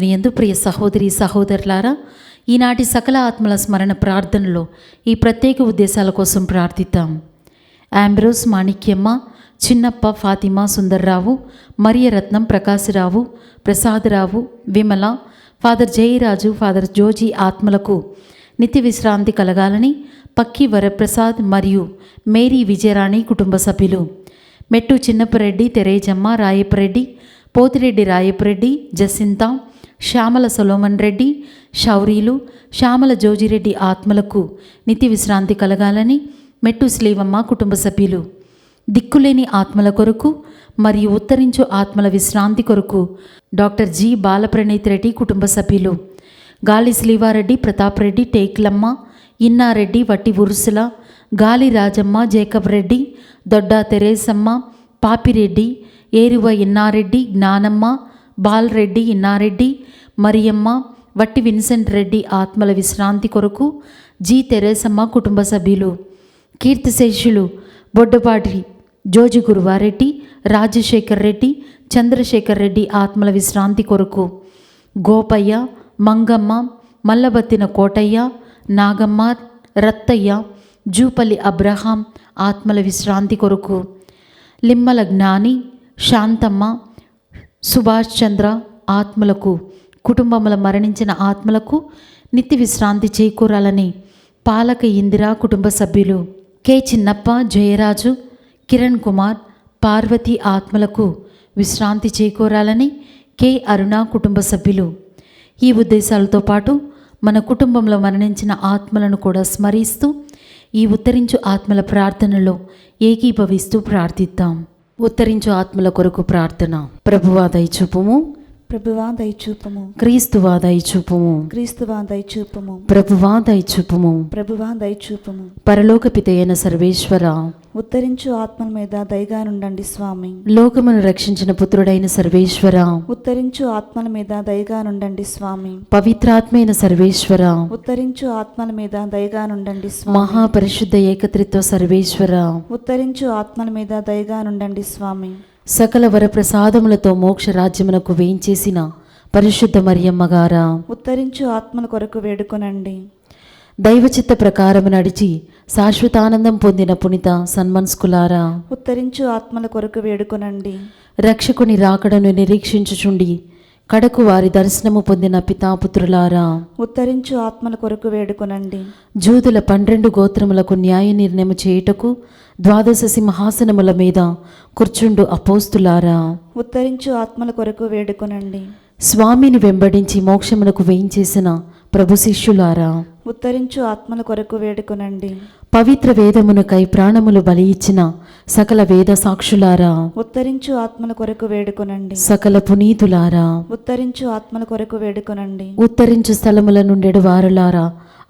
క్రీస్తునందుని యందు ప్రియ సహోదరి సహోదరులారా, ఈనాటి సకల ఆత్మల స్మరణ ప్రార్థనలో ఈ ప్రత్యేక ఉద్దేశాల కోసం ప్రార్థిద్దాం. ఆంబ్రోస్, మాణిక్యమ్మ, చిన్నప్ప, ఫాతిమా, సుందర్రావు, మరియరత్నం, ప్రకాశరావు, ప్రసాదరావు, విమల, ఫాదర్ జయరాజు, ఫాదర్ జోజీ ఆత్మలకు నిత్య విశ్రాంతి కలగాలని పక్కి వరప్రసాద్ మరియు మేరీ విజయరాణి కుటుంబ సభ్యులు, మెట్టు చిన్నప్పరెడ్డి, తెరేజమ్మ, రాయపరెడ్డి, పోతిరెడ్డి రాయపరెడ్డి, జసింత, శ్యామల సొలోమన్ రెడ్డి, శౌరీలు, శ్యామల జోజిరెడ్డి ఆత్మలకు నిత్య విశ్రాంతి కలగాలని మెట్టు శ్రీవమ్మ కుటుంబ సభ్యులు, దిక్కులేని ఆత్మల కొరకు మరియు ఉత్తరించు ఆత్మల విశ్రాంతి కొరకు డాక్టర్ జి బాలప్రణీత్ రెడ్డి కుటుంబ సభ్యులు, గాలి శ్రీవారెడ్డి, ప్రతాప్ రెడ్డి, టేక్లమ్మ, ఇన్నారెడ్డి, వట్టి ఉరుసుల, గాలి రాజమ్మ, జేకబ్ రెడ్డి, దొడ్డా తెరేసమ్మ, పాపిరెడ్డి, ఏరువ ఇన్నారెడ్డి, జ్ఞానమ్మ, బాలరెడ్డి, ఇన్నారెడ్డి, మరియమ్మ, వట్టి విన్సెంట్ రెడ్డి ఆత్మల విశ్రాంతి కొరకు జి తెరేసమ్మ కుటుంబ సభ్యులు, కీర్తిశేషులు బొడ్డపాటి జోజి గురువారెడ్డి, రాజశేఖర్ రెడ్డి, చంద్రశేఖర్ రెడ్డి ఆత్మల విశ్రాంతి కొరకు గోపయ్య, మంగమ్మ, మల్లబత్తిన కోటయ్య, నాగమ్మ, రత్తయ్య, జూపల్లి అబ్రహాం ఆత్మల విశ్రాంతి కొరకు లిమ్మల జ్ఞాని, శాంతమ్మ, సుభాష్ చంద్ర ఆత్మలకు, కుటుంబముల మరణించిన ఆత్మలకు నిత్య విశ్రాంతి చేకూరాలని పాలక ఇందిరా కుటుంబ సభ్యులు, కె చిన్నప్ప, జయరాజు, కిరణ్ కుమార్, పార్వతి ఆత్మలకు విశ్రాంతి చేకూరాలని కె అరుణ కుటుంబ సభ్యులు. ఈ ఉద్దేశాలతో పాటు మన కుటుంబంలో మరణించిన ఆత్మలను కూడా స్మరిస్తూ ఈ ఉత్తరించు ఆత్మల ప్రార్థనలో ఏకీభవిస్తూ ప్రార్థిద్దాం. ఉత్తరించు ఆత్మల కొరకు ప్రార్థన. ప్రభువా దయచూపుము, ప్రభువా దయచూపుము, క్రీస్తువా దయచూపుము, క్రీస్తువా దయచూపుము, ప్రభువా దయచూపుము, ప్రభువా దయచూపుము. పరలోక పితయైన సర్వేశ్వర, ఉత్తరించు ఆత్మల మీద దయగా నుండండి స్వామి. లోకమును రక్షించిన పుత్రుడైన సర్వేశ్వర, ఉత్తరించు ఆత్మల మీద దయగా నుండండి స్వామి. పవిత్రాత్మైన సర్వేశ్వర, ఉత్తరించు ఆత్మల మీద దయగా నుండండి స్వామి. మహాపరిశుద్ధ ఏకత్రిత్వ సర్వేశ్వర, ఉత్తరించు ఆత్మల మీద దయగా నుండండి స్వామి. సకల వరప్రసాదములతో మోక్ష రాజ్యమునకు వేయించేసిన పరిశుద్ధ మరియమ్మ గారా, ఉత్తరించు ఆత్మల కొరకు వేడుకొనండి. దైవచిత్త ప్రకారము నడిచి శాశ్వతానందం పొందిన పునిత సన్మన్స్కులారా, ఉత్తరించు ఆత్మల కొరకు వేడుకొనండి. రక్షకుని రాకడను నిరీక్షించుచుండి కడకు వారి దర్శనము పొందిన పితాపుత్రులారా, ఉత్తరించు ఆత్మల కొరకు వేడుకొనండి. జూదుల 12 గోత్రములకు న్యాయ నిర్ణయము చేయుటకు 12 సింహాసనముల మీద కూర్చుండు అపోస్తులారా, ఉత్తరించు ఆత్మల కొరకు వేడుకొనండి. స్వామిని వెంబడించి మోక్షమునకు వేయించేసిన ప్రభు శిష్యులారా, ఉత్తరించు ఆత్మల కొరకు వేడుకొనండి. పవిత్ర వేదమునకై ప్రాణములు బలి ఇచ్చిన సకల వేద సాక్షులారా, ఉత్తరించు ఆత్మల కొరకు వేడుకొనండి. సకల పునీతులారా, ఉత్తరించు ఆత్మల కొరకు వేడుకొనండి. ఉత్తరించు స్థలముల నుండెడు వారులారా,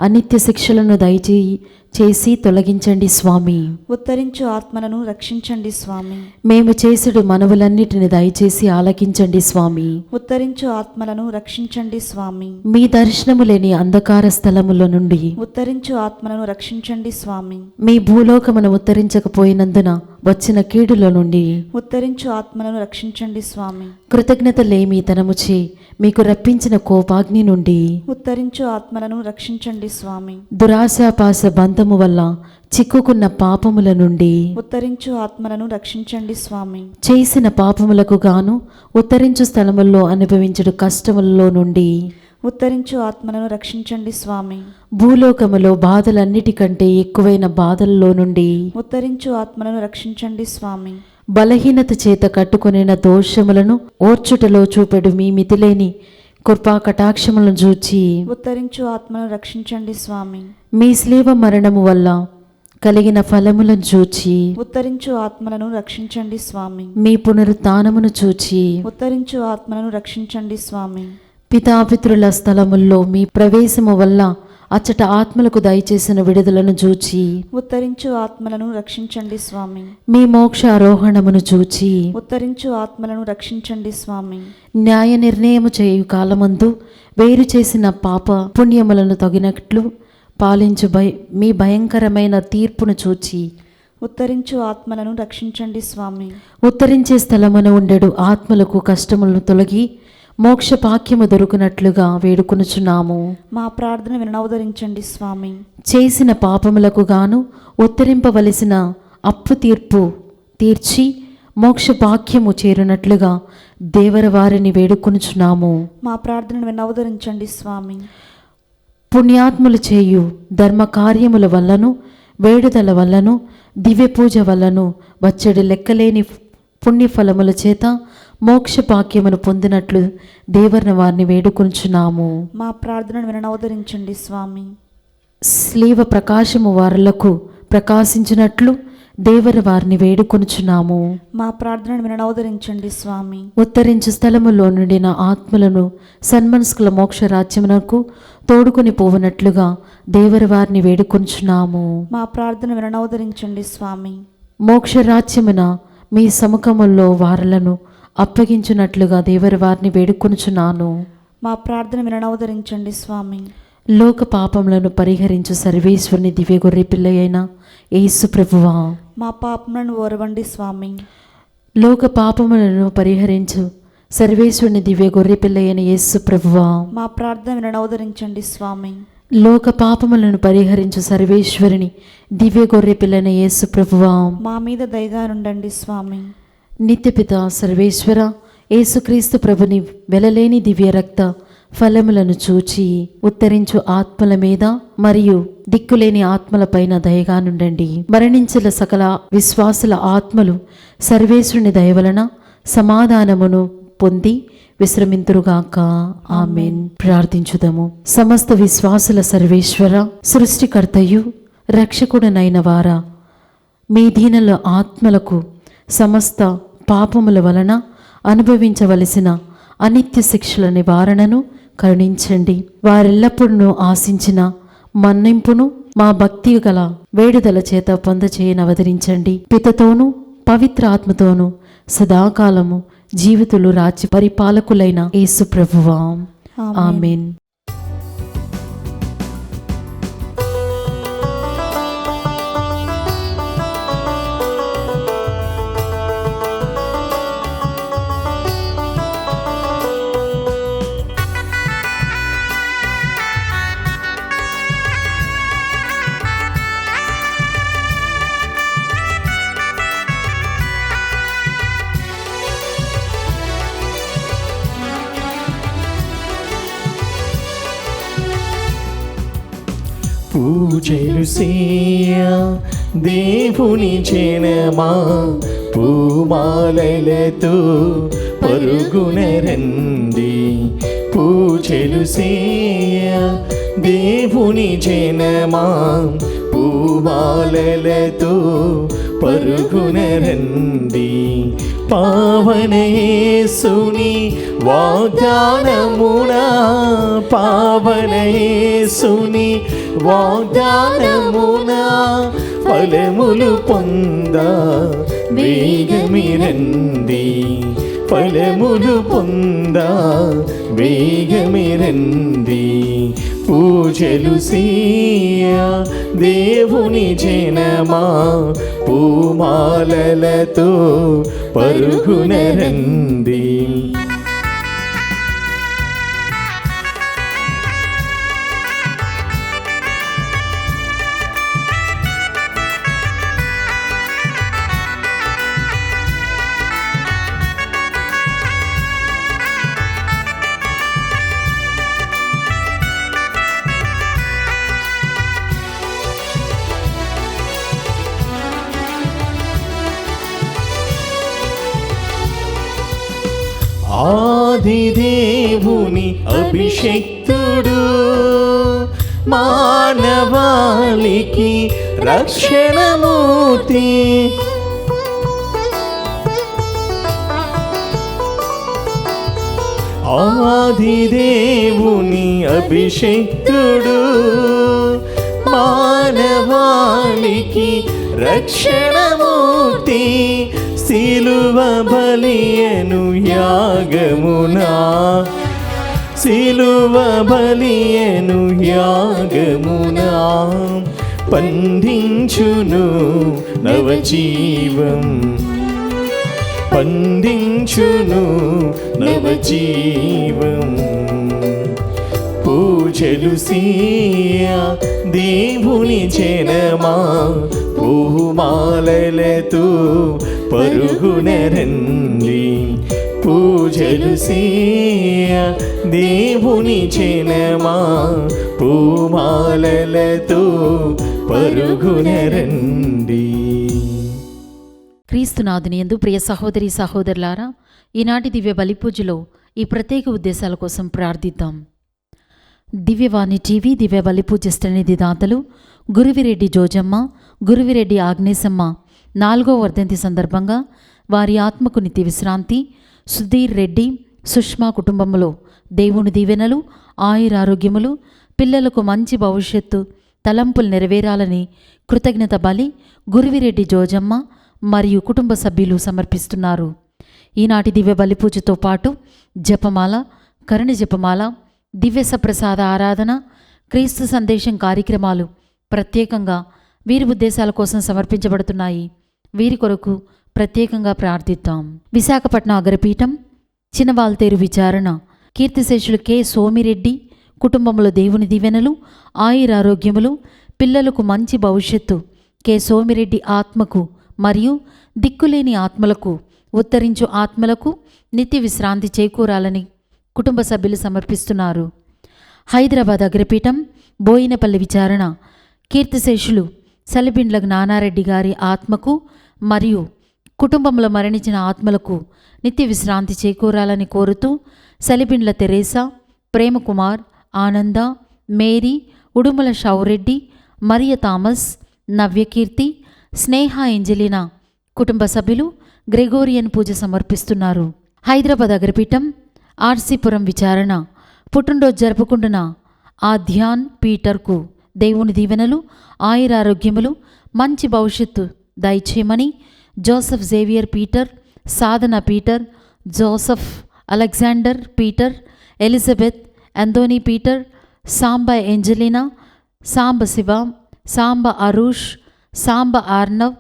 అనిత్య శిక్షలను దయచేసి తొలగించండి స్వామి. ఉత్తరించు ఆత్మలను రక్షించండి స్వామి. మేము చేసుడు మనవులన్నిటిని దయచేసి ఆలకించండి స్వామి. ఉత్తరించు ఆత్మలను రక్షించండి స్వామి. మీ దర్శనము లేని అంధకార స్థలముల నుండి ఉత్తరించు ఆత్మలను రక్షించండి స్వామి. మీ భూలోకమును ఉత్తరించకపోయినందున వచ్చిన కీడుల నుండి ఉత్తరించు ఆత్మలను రక్షించండి స్వామి. కృతజ్ఞత లేమితనముచే మీకు రప్పించిన కోపాగ్ని నుండి ఉత్తరించు ఆత్మలను రక్షించండి స్వామి. దురాశాపాస బంధము వల్ల చిక్కుకున్న పాపముల నుండి ఉత్తరించు ఆత్మలను రక్షించండి స్వామి. చేసిన పాపములకు గాను ఉత్తరించు స్థలముల్లో అనుభవించుడు కష్టములలో నుండి ఉత్తరించు ఆత్మలను రక్షించండి స్వామి. భూలోకములో బాధలన్నిటికంటే ఎక్కువైన బాధల్లో నుండి ఉత్తరించు ఆత్మలను రక్షించండి స్వామి. బలహీనత చేత కట్టుకొనిన దోషములను ఓర్చుటలో చూపెడు మీ మితిలేని కృపా కటాక్షములను చూచి ఉత్తరించు ఆత్మను రక్షించండి స్వామి. మీ స్లీవ మరణము వల్ల కలిగిన ఫలములను చూచి ఉత్తరించు ఆత్మలను రక్షించండి స్వామి. మీ పునరుత్థానమును చూచి ఉత్తరించు ఆత్మలను రక్షించండి స్వామి. పితాపితృల స్థలముల్లో మీ ప్రవేశము వల్ల అచ్చట ఆత్మలకు దయచేసిన విడుదలను చూచి ఉత్తరించు ఆత్మలను రక్షించండి స్వామి. మీ మోక్ష ఆరోహణమును చూచి ఉత్తరించు ఆత్మలను రక్షించండి స్వామి. న్యాయ నిర్ణయము చేయు కాలమందు వేరు చేసిన పాప పుణ్యములను తగినట్లు పాలించు మీ భయంకరమైన తీర్పును చూచి ఉత్తరించు ఆత్మలను రక్షించండి స్వామి. ఉత్తరించే స్థలమున ఉండెడు ఆత్మలకు కష్టములను తొలగి మోక్ష భాగ్యము దొరుకునట్లుగా వేడుకొనుచున్నాము. మా ప్రార్థన వినవదరించండి స్వామి. చేసిన పాపములకు గాను ఉత్తరింపవలసిన అప్పు తీర్చి మోక్ష భాగ్యము చేరునట్లుగా దేవర వారిని వేడుకొనుచున్నాము. మా ప్రార్థన వినవదరించండి స్వామి. పుణ్యాత్ములు చేయు ధర్మ కార్యముల వల్లను వేడుదల వల్లను దివ్య పూజ వల్లను వచ్చడి లెక్కలేని పుణ్యఫలముల చేత మోక్ష భాగ్యమును పొందినట్లు దేవర వారిని వేడుకొనుచున్నాము. మా ప్రార్థనను వినవదరించండి స్వామి. స్లీవ ప్రకాశము వారులకు ప్రకాశించినట్లు దేవర వారిని వేడుకొనుచున్నాము. మా ప్రార్థనను వినవదరించండి స్వామి. ఉత్తరించు స్థలములో నుండిన ఆత్మలను సన్మనస్కుల మోక్ష రాజ్యమునకు తోడుకొని పోవునట్లుగా దేవర వారిని వేడుకొనుచున్నాము. మా ప్రార్థన వినవదరించండి స్వామి. మోక్ష రాజ్యమున మీ సముఖములో వారలను అప్పగించున్నట్లుగా దేవర వారిని వేడుకొనుచున్నాను. మా ప్రార్థన వినవదరించండి స్వామి. లోక పాపములను పరిహరించు సర్వేశ్వరుని దివ్య గొర్రె పిల్ల అయిన యేసు ప్రభువా, మా పాపములను ఓరవండి స్వామి. లోక పాపములను పరిహరించు సర్వేశ్వరుని దివ్య గొర్రె పిల్ల అయిన యేసు ప్రభువా, మా ప్రార్థన వినవదరించండి స్వామి. లోక పాపములను పరిహరించు సర్వేశ్వరుని దివ్య గొర్రె పిల్లైన యేసు ప్రభువా, మా మీద దయగా నుండండి స్వామి. నిత్యపిత సర్వేశ్వర యేసుక్రీస్తు ప్రభుని వెలలేని దివ్య రక్త ఫలములను చూచి ఉత్తరించు ఆత్మల మీద మరియు దిక్కులేని ఆత్మలపైన దయగా నుండండి. మరణించిన సకల విశ్వాసుల ఆత్మలు సర్వేశ్వరుని దయవలన సమాధానమును పొంది విశ్రమింతురుగాక. ఆమేన్. ప్రార్థించుదము. సమస్త విశ్వాసుల సర్వేశ్వర, సృష్టికర్తయు రక్షకుడనైన వారా, మీ దీనుల ఆత్మలకు సమస్త పాపముల వలన అనుభవించవలసిన అనిత్య శిక్షల నివారణను కరుణించండి. వారెల్లప్పుడూ ఆశించిన మన్నింపును మా భక్తి గల వేడుదల చేత పొందచేయనవదరించండి. పితతోనూ పవిత్ర ఆత్మతోనూ సదాకాలము జీవితులు రాజ్య పరిపాలకులైన యేసు ప్రభువా. ఆమేన్. పూజలు సేయ దేవుని జనమా, పూమాలలతో పరుగున రండి. పూజలు సేయ దేవుని జనమా, పూమాలలతో పరుగున రండి. పావన యేసుని వాగ్దానమునా, పావన యేసుని వాగ్దానమునా ఫలములు పొంద వేగమిరండి. ఫలములు పొంద వేగమిరండి. పూజలు సేయ దేవుని జనమా, పూమాలలతో పరుగున రండి. ఆదిదేవుని అభిషేక్తుడు, మానవాళికి రక్షణమూర్తి. ఆదిదేవుని అభిషేక్తుడు, మానవాళికి రక్షణమూర్తి. సిలువ బలియను యాగమునా, సిలువ బలియను యాగమునా పండించును నవజీవం, పండించును నవజీవం. పూజలు సీయ దేవుని జనమా, పూమాలలతో పరుగున రండి. పూజలు సీయ దేవుని జనమా, పూమాలలతో పరుగున రండి. క్రీస్తునాథుని యందు ప్రియ సహోదరి సహోదరులారా, ఈనాటి దివ్య బలిపూజలో ఈ ప్రత్యేక ఉద్దేశాల కోసం ప్రార్థిద్దాం. దివ్యవాణి టీవీ దివ్య బలిపూజ శ్రేణిధి దాతలు గురువిరెడ్డి జోజమ్మ, గురువిరెడ్డి ఆగ్నేశమ్మ 4వ వర్ధంతి సందర్భంగా వారి ఆత్మకు నిత్య విశ్రాంతి, సుధీర్ రెడ్డి సుష్మా కుటుంబంలో దేవుని దీవెనలు, ఆయురారోగ్యములు, పిల్లలకు మంచి భవిష్యత్తు, తలంపులు నెరవేరాలని కృతజ్ఞత బలి గురువిరెడ్డి జోజమ్మ మరియు కుటుంబ సభ్యులు సమర్పిస్తున్నారు. ఈనాటి దివ్య బలిపూజతో పాటు జపమాల, కరుణ జపమాల, దివ్య సప్రసాద ఆరాధన, క్రీస్తు సందేశం కార్యక్రమాలు ప్రత్యేకంగా వీరి ఉద్దేశాల కోసం సమర్పించబడుతున్నాయి. వీరి కొరకు ప్రత్యేకంగా ప్రార్థిద్దాం. విశాఖపట్నం అగ్రపీఠం చిన్నవాల్తేరు విచారణ కీర్తిశేషులు కె సోమిరెడ్డి కుటుంబంలో దేవుని దీవెనలు, ఆయురారోగ్యములు, పిల్లలకు మంచి భవిష్యత్తు, కె సోమిరెడ్డి ఆత్మకు మరియు దిక్కులేని ఆత్మలకు, ఉత్తరించు ఆత్మలకు నిత్య విశ్రాంతి చేకూరాలని కుటుంబ సభ్యులు సమర్పిస్తున్నారు. హైదరాబాద్ అగ్రపీఠం బోయినపల్లి విచారణ కీర్తిశేషులు సలిబిండ్ల జ్ఞానారెడ్డి గారి ఆత్మకు మరియు కుటుంబంలో మరణించిన ఆత్మలకు నిత్య విశ్రాంతి చేకూరాలని కోరుతూ సలిబిండ్ల తెరేసా, ప్రేమకుమార్, ఆనంద, మేరీ, ఉడుమల షౌరెడ్డి, మరియ థామస్, నవ్యకీర్తి, స్నేహ ఏంజలినా కుటుంబ సభ్యులు గ్రెగోరియన్ పూజ సమర్పిస్తున్నారు. హైదరాబాద్ అగ్రపీఠం ఆర్సీపురం విచారణ పుట్టినరోజు జరుపుకుంటున్న ఆధ్యాన్ పీటర్కు దేవుని దీవెనలు, ఆయురారోగ్యములు, మంచి భవిష్యత్తు దయచేయమని Joseph Xavier Peter, Sadhana Peter, Joseph Alexander Peter, Elizabeth Anthony Peter, Samba Angelina, Samba Shiva, Samba Aarush, Samba Arnav,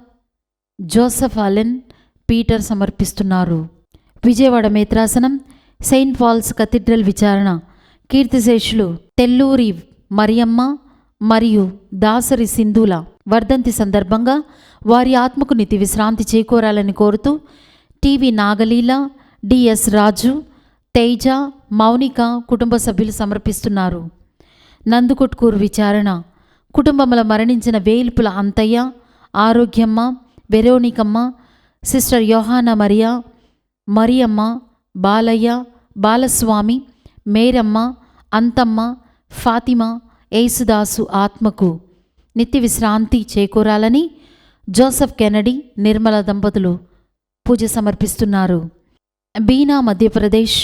Joseph Allen Peter సమర్పిస్తున్నారు. విజయవాడ మేత్రాసనం సెయింట్ పాల్స్ కథీడ్రల్ విచారణ కీర్తిశేషులు తెల్లూరి మరియమ్మ మరియు దాసరి సింధుల వర్ధంతి సందర్భంగా వారి ఆత్మకు నిత్య విశ్రాంతి చేకూరాలని కోరుతూ టీవీ నాగలీల, డిఎస్ రాజు, తేజ, మౌనిక కుటుంబ సభ్యులు సమర్పిస్తున్నారు. నందుకొట్కూరు విచారణ కుటుంబంలో మరణించిన వేల్పుల అంతయ్య, ఆరోగ్యమ్మ, వెరోనికమ్మ, సిస్టర్ యోహానా మరియా, మరియమ్మ, బాలయ్య, బాలస్వామి, మేరమ్మ, అంతమ్మ, ఫాతిమా, యేసుదాసు ఆత్మకు నిత్య విశ్రాంతి చేకూరాలని జోసెఫ్ కెనడీ, నిర్మల దంపతులు పూజ సమర్పిస్తున్నారు. బీనా మధ్యప్రదేశ్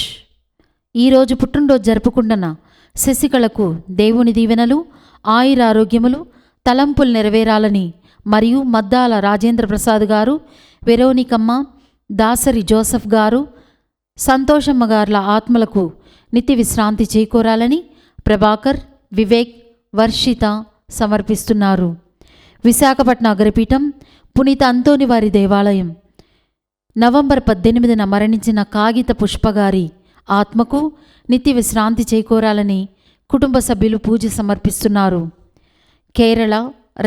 ఈరోజు పుట్టినరోజు జరుపుకుంటున్న శశికళకు దేవుని దీవెనలు, ఆయురారోగ్యములు, తలంపులు నెరవేరాలని మరియు మద్దాల రాజేంద్ర ప్రసాద్ గారు, వెరోనికమ్మ, దాసరి జోసెఫ్ గారు, సంతోషమ్మ గార్ల ఆత్మలకు నిత్య విశ్రాంతి చేకూరాలని ప్రభాకర్, వివేక్, వర్షిత సమర్పిస్తున్నారు. విశాఖపట్నం అగ్రపీఠం పునీత అంతోని వారి దేవాలయం నవంబర్ 18న మరణించిన కాగిత పుష్పగారి ఆత్మకు నిత్య విశ్రాంతి చేకూరాలని కుటుంబ సభ్యులు పూజ సమర్పిస్తున్నారు. కేరళ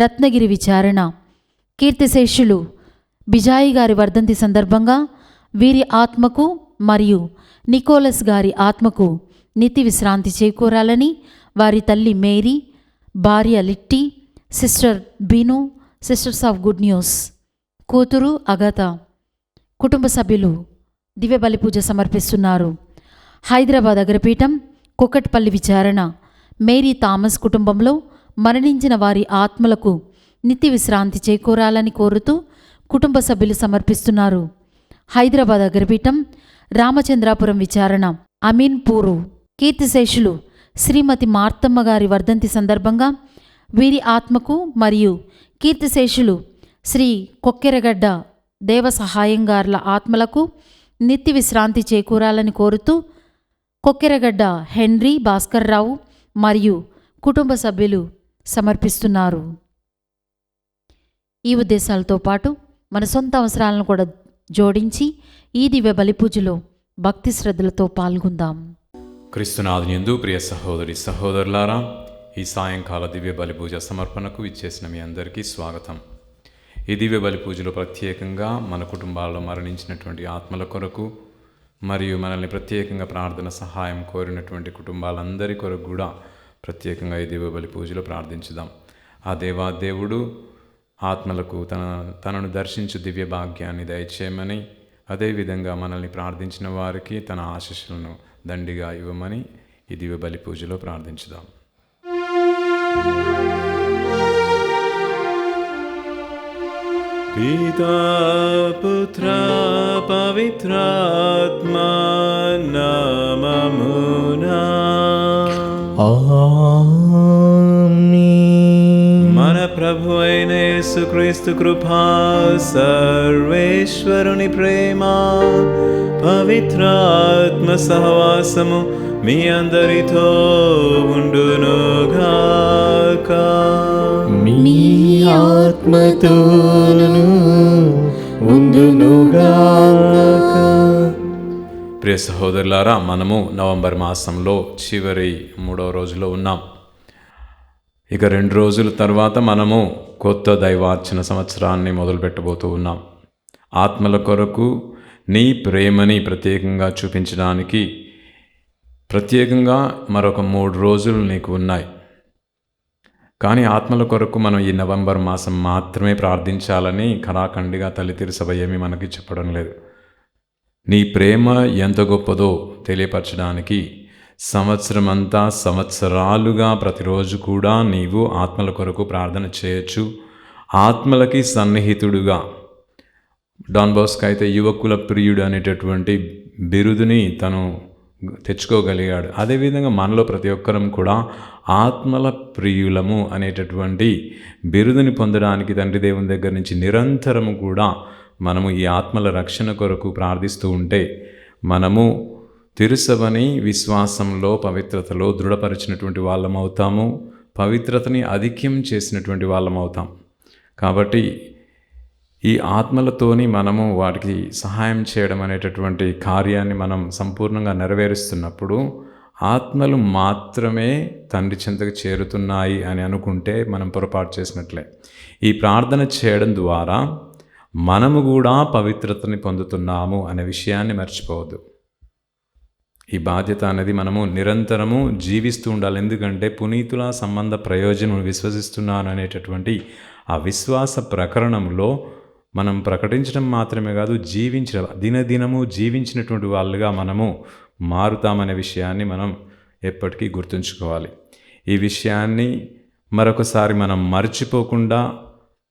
రత్నగిరి విచారణ కీర్తిశేషులు బిజాయి గారి వర్ధంతి సందర్భంగా వీరి ఆత్మకు మరియు నికోలస్ గారి ఆత్మకు నిత్య విశ్రాంతి చేకూరాలని వారి తల్లి మేరీ, భార్య litti, sister బీను, sisters of good news, కూతురు అగత కుటుంబ సభ్యులు దివ్య బలి పూజ సమర్పిస్తున్నారు. హైదరాబాద్ అగ్రపీఠం కుకట్పల్లి విచారణ మేరీ థామస్ కుటుంబంలో మరణించిన వారి ఆత్మలకు నిత్య విశ్రాంతి చేకూరాలని కోరుతూ కుటుంబ సభ్యులు సమర్పిస్తున్నారు. హైదరాబాద్ అగ్రపీఠం రామచంద్రాపురం విచారణ అమీన్పూరు కీర్తిశేషులు శ్రీమతి మార్తమ్మ గారి వర్ధంతి సందర్భంగా వీరి ఆత్మకు మరియు కీర్తిశేషులు శ్రీ కొక్కెరగడ్డ దేవ సహాయంగార్ల ఆత్మలకు నిత్య విశ్రాంతి చేకూరాలని కోరుతూ కొక్కెరగడ్డ హెన్రీ భాస్కర్రావు మరియు కుటుంబ సభ్యులు సమర్పిస్తున్నారు. ఈ ఉద్దేశాలతో పాటు మన సొంత అవసరాలను కూడా జోడించి ఈ దివ్య బలి పూజలో భక్తి శ్రద్ధలతో పాల్గొందాం. క్రీస్తునాథునియందు ప్రియ సహోదరి సహోదరులారా, ఈ సాయంకాల దివ్య బలి పూజ సమర్పణకు ఇచ్చేసిన మీ అందరికీ స్వాగతం. ఈ దివ్య బలి పూజలో ప్రత్యేకంగా మన కుటుంబాల్లో మరణించినటువంటి ఆత్మల కొరకు మరియు మనల్ని ప్రత్యేకంగా ప్రార్థన సహాయం కోరినటువంటి కుటుంబాలందరి కొరకు కూడా ప్రత్యేకంగా ఈ దివ్య బలి పూజలో ప్రార్థించుదాం. ఆ దేవుడు ఆత్మలకు తనను దర్శించు దివ్య భాగ్యాన్ని దయచేయమని, అదేవిధంగా మనల్ని ప్రార్థించిన వారికి తన ఆశీస్సులను దండిగా ఇవ్వమని ఈ దివ్య బలి పూజలో ప్రార్థించుదాం. పితా పుత్ర పవిత్రాత్మా నామమునా మన ప్రభు అయిన యేసుక్రీస్తు కృపా, సర్వేశ్వరుని ప్రేమ, పవిత్రాత్మ సహవాసము మీ అందరితో ఉండునుగాక. మీ ఆత్మతోను ఉండునుగాక. ప్రియ సహోదరులారా, మనము నవంబర్ మాసంలో చివరి 3వ రోజులో ఉన్నాం. ఇక 2 రోజుల తర్వాత మనము కొత్త దైవార్చన సంవత్సరాన్ని మొదలుపెట్టబోతూ ఉన్నాం. ఆత్మల కొరకు నీ ప్రేమని ప్రత్యేకంగా చూపించడానికి ప్రత్యేకంగా మరొక 3 రోజులు నీకు ఉన్నాయి. కానీ ఆత్మల కొరకు మనం ఈ నవంబర్ మాసం మాత్రమే ప్రార్థించాలని ఖరాఖండిగా తల్లితిరు సభ ఏమీ మనకి చెప్పడం లేదు. నీ ప్రేమ ఎంత గొప్పదో తెలియపరచడానికి సంవత్సరమంతా సంవత్సరాలుగా ప్రతిరోజు కూడా నీవు ఆత్మల కొరకు ప్రార్థన చేయొచ్చు. ఆత్మలకి సన్నిహితుడుగా డాన్ బోస్కో అయితే యువకుల ప్రియుడు అనేటటువంటి బిరుదుని తను తెచ్చుకోగలిగాడు. అదేవిధంగా మనలో ప్రతి ఒక్కరం కూడా ఆత్మల ప్రియులము అనేటటువంటి బిరుదుని పొందడానికి తండ్రి దేవుని దగ్గర నుంచి నిరంతరము కూడా మనము ఈ ఆత్మల రక్షణ కొరకు ప్రార్థిస్తూ ఉంటే మనము తిరుసభని విశ్వాసంలో పవిత్రతలో దృఢపరిచినటువంటి వాళ్ళం అవుతాము, పవిత్రతని అధిక్యం చేసినటువంటి వాళ్ళం అవుతాం. కాబట్టి ఈ ఆత్మలతోని మనము వాటికి సహాయం చేయడం అనేటటువంటి కార్యాన్ని మనం సంపూర్ణంగా నెరవేరుస్తున్నప్పుడు ఆత్మలు మాత్రమే తండ్రి చెంతకు చేరుతున్నాయి అని అనుకుంటే మనం పొరపాటు చేసినట్లే. ఈ ప్రార్థన చేయడం ద్వారా మనము కూడా పవిత్రతని పొందుతున్నాము అనే విషయాన్ని మర్చిపోవద్దు. ఈ బాధ్యత అనేది మనము నిరంతరము జీవిస్తూ ఉండాలి. ఎందుకంటే పునీతుల సంబంధ ప్రయోజనం విశ్వసిస్తున్నాను అనేటటువంటి ఆ విశ్వాస ప్రకరణంలో మనం ప్రకటించడం మాత్రమే కాదు, దినదినము జీవించినటువంటి వాళ్ళుగా మనము మారుతామనే విషయాన్ని మనం ఎప్పటికీ గుర్తుంచుకోవాలి. ఈ విషయాన్ని మరొకసారి మనం మర్చిపోకుండా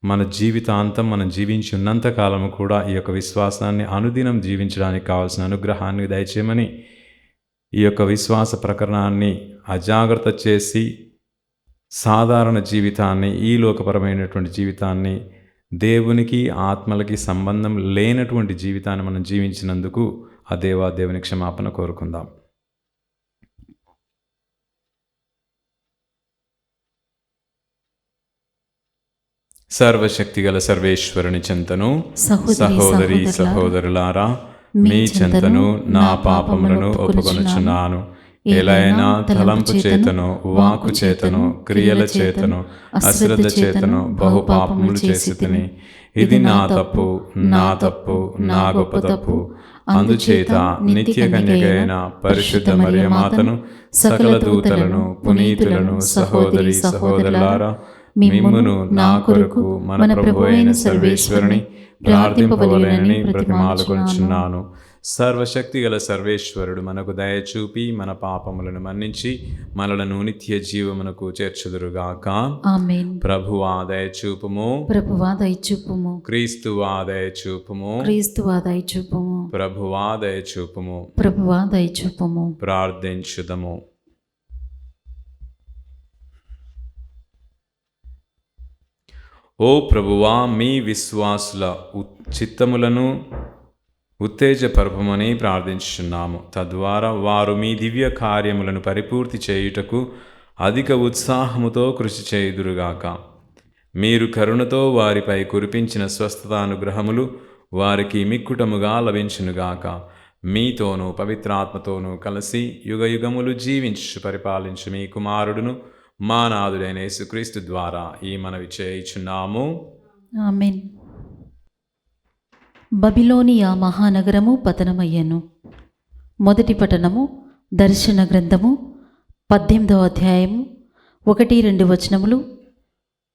మన జీవితాంతం మనం జీవించి ఉన్నంత కాలము కూడా ఈ యొక్క విశ్వాసాన్ని అనుదినం జీవించడానికి కావాల్సిన అనుగ్రహాన్ని దయచేయమని, ఈ యొక్క విశ్వాస ప్రకరణాన్ని అజాగ్రత్త చేసి సాధారణ జీవితాన్ని, ఈ లోకపరమైనటువంటి జీవితాన్ని, దేవునికి ఆత్మలకి సంబంధం లేనటువంటి జీవితాన్ని మనం జీవించినందుకు ఆ దేవుని క్షమాపణ కోరుకుందాం. సర్వశక్తిగల సర్వేశ్వరుని చెంతను సహోదరి సహోదరులారా మీ చెంతను నా పాపములను ఒప్పుకొనుచున్నాను. ఎలైనా తలంపు చేతను, వాక్కు చేతను, క్రియల చేతను, అశ్రద్ధ చేతను బహుపాపములు చేసితిని. ఇది నా తప్పు, నా గొప్ప తప్పు. అందుచేత నిత్య కన్యకైన పరిశుద్ధ మరియమాతను, సకల దూతలను, పునీతులను, సహోదరి సహోదరులారా మిమ్మును నా కొరకు మన ప్రభు అయిన సర్వేశ్వరుని ప్రార్థింపవలెనని బ్రతిమాలుకొనుచున్నాను. సర్వశక్తిగల సర్వేశ్వరుడు మనకు దయచూపి మన పాపములను మన్నించి మనలను నిత్య జీవమునకు చేర్చుదురుగాక. ఆమేన్. ప్రభువా దయచూపుము, ప్రభువా దయచూపుము. క్రీస్తువా దయచూపుము, క్రీస్తువా దయచూపుము. ప్రభువా దయచూపుము. ప్రభువా దయచూపుము. ప్రార్థించుదము. ఓ ప్రభువా, మీ విశ్వాసుల చిత్తములను ఉత్తేజపరపమని ప్రార్థించుచున్నాము. తద్వారా వారు మీ దివ్య కార్యములను పరిపూర్తి చేయుటకు అధిక ఉత్సాహముతో కృషి చేయుదురుగాక. మీరు కరుణతో వారిపై కురిపించిన స్వస్థతానుగ్రహములు వారికి మిక్కుటముగా లభించునుగాక. మీతోనూ పవిత్రాత్మతోనూ కలిసి యుగయుగములు జీవించు పరిపాలించు మీ కుమారుడును మా నాథుడైన యేసుక్రీస్తు ద్వారా ఈ మనవి చేయుచున్నాము. ఆమేన్. బబిలోనియా మహానగరము పతనమయ్యను. మొదటి పఠనము దర్శన గ్రంథము 18వ అధ్యాయము 1-2 వచనములు,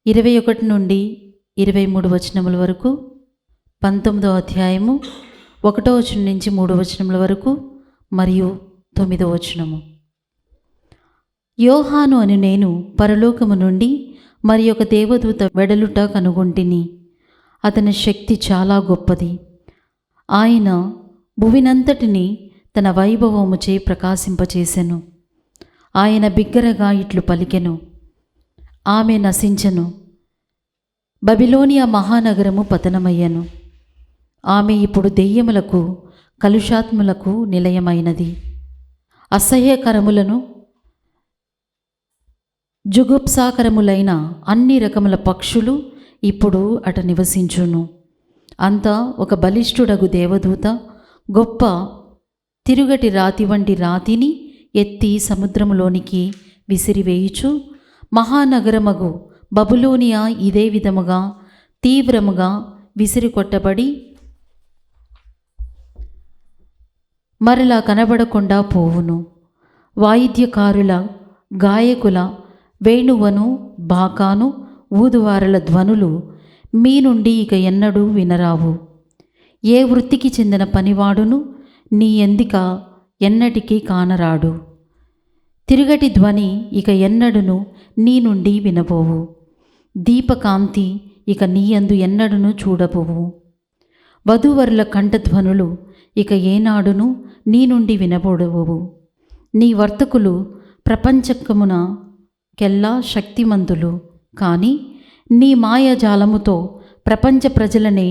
21 నుండి 23 వచనముల వరకు, 19వ అధ్యాయము 1వ వచనం నుంచి 3 వచనముల వరకు మరియు 9వ వచనము. యోహాను అని నేను పరలోకము నుండి మరి ఒక దేవదూత వెడలుట కనుగొంటిని. అతని శక్తి చాలా గొప్పది. ఆయన భువినంతటిని తన వైభవముచే ప్రకాశింపచేసెను. ఆయన బిగ్గరగా ఇట్లు పలికెను, ఆమె నశించెను, బబిలోనియా మహానగరము పతనమయ్యను. ఆమె ఇప్పుడు దెయ్యములకు కలుషాత్ములకు నిలయమైనది. అసహ్యకరములను జుగుప్సాకరములైన అన్ని రకముల పక్షులు ఇప్పుడు అట నివసించును. అంతా ఒక బలిష్ఠుడగు దేవదూత గొప్ప తిరుగటి రాతి వంటి రాతిని ఎత్తి సముద్రములోనికి విసిరివేయుచు, మహానగరమగు బబులోనియా ఇదే విధముగా తీవ్రముగా విసిరికొట్టబడి మరలా కనబడకుండా పోవును. వాయిద్యకారుల, గాయకుల, వేణువను, బాకాను, ఊదువారల ధ్వనులు మీ నుండి ఇక ఎన్నడూ వినరావు. ఏ వృత్తికి చెందిన పనివాడును నీ ఎందిక ఎన్నటికీ కానరాడు. తిరుగటి ధ్వని ఇక ఎన్నడును నీ నుండి వినబోవు. దీపకాంతి ఇక నీయందు ఎన్నడును చూడబోవు. వధూవరుల కంఠధ్వనులు ఇక ఏనాడును నీ నుండి వినబోడవు. నీ వర్తకులు ప్రపంచకమున కెల్లా శక్తిమంతులు, కానీ నీ మాయాజాలముతో ప్రపంచ ప్రజలనే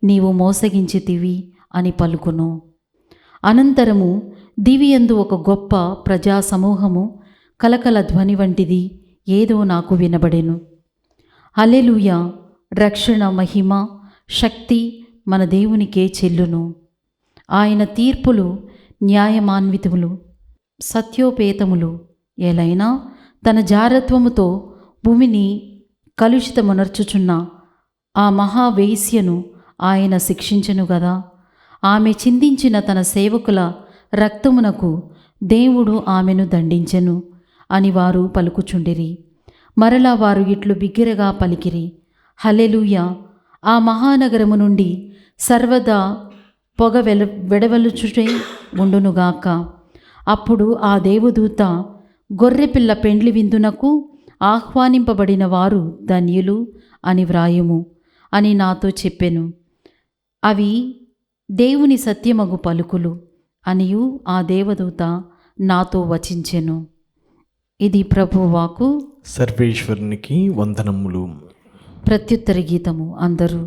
నీవు మోసగించితివి అని పలుకును. అనంతరము దివియందు ఒక గొప్ప ప్రజా సమూహము కలకల ధ్వని వంటిది ఏదో నాకు వినబడెను. హల్లెలూయా, రక్షణ, మహిమ, శక్తి మన దేవునికే చెల్లును. ఆయన తీర్పులు న్యాయమాన్వితములు, సత్యోపేతములు. ఎలైనా తన జారత్వముతో భూమిని కలుషితమునర్చుచున్న ఆ మహావేశ్యను ఆయన శిక్షించెను గదా. ఆమె చిందించిన తన సేవకుల రక్తమునకు దేవుడు ఆమెను దండించెను అని వారు పలుకుచుండిరి. మరలా వారు ఇట్లు బిగ్గరగా పలికిరి, హల్లెలూయా, ఆ మహానగరము నుండి సర్వదా పొగ వెడవలుచుటే ఉండునుగాక. అప్పుడు ఆ దేవదూత, గొర్రెపిల్ల పెండ్లి విందునకు ఆహ్వానింపబడిన వారు ధన్యులు అని వ్రాయుము అని నాతో చెప్పెను. అవి దేవుని సత్యమగు పలుకులు అనియు ఆ దేవదూత నాతో వచించెను. ఇది ప్రభువాకు. సర్వేశ్వరునికి వందనములు. ప్రత్యుత్తర గీతము. అందరూ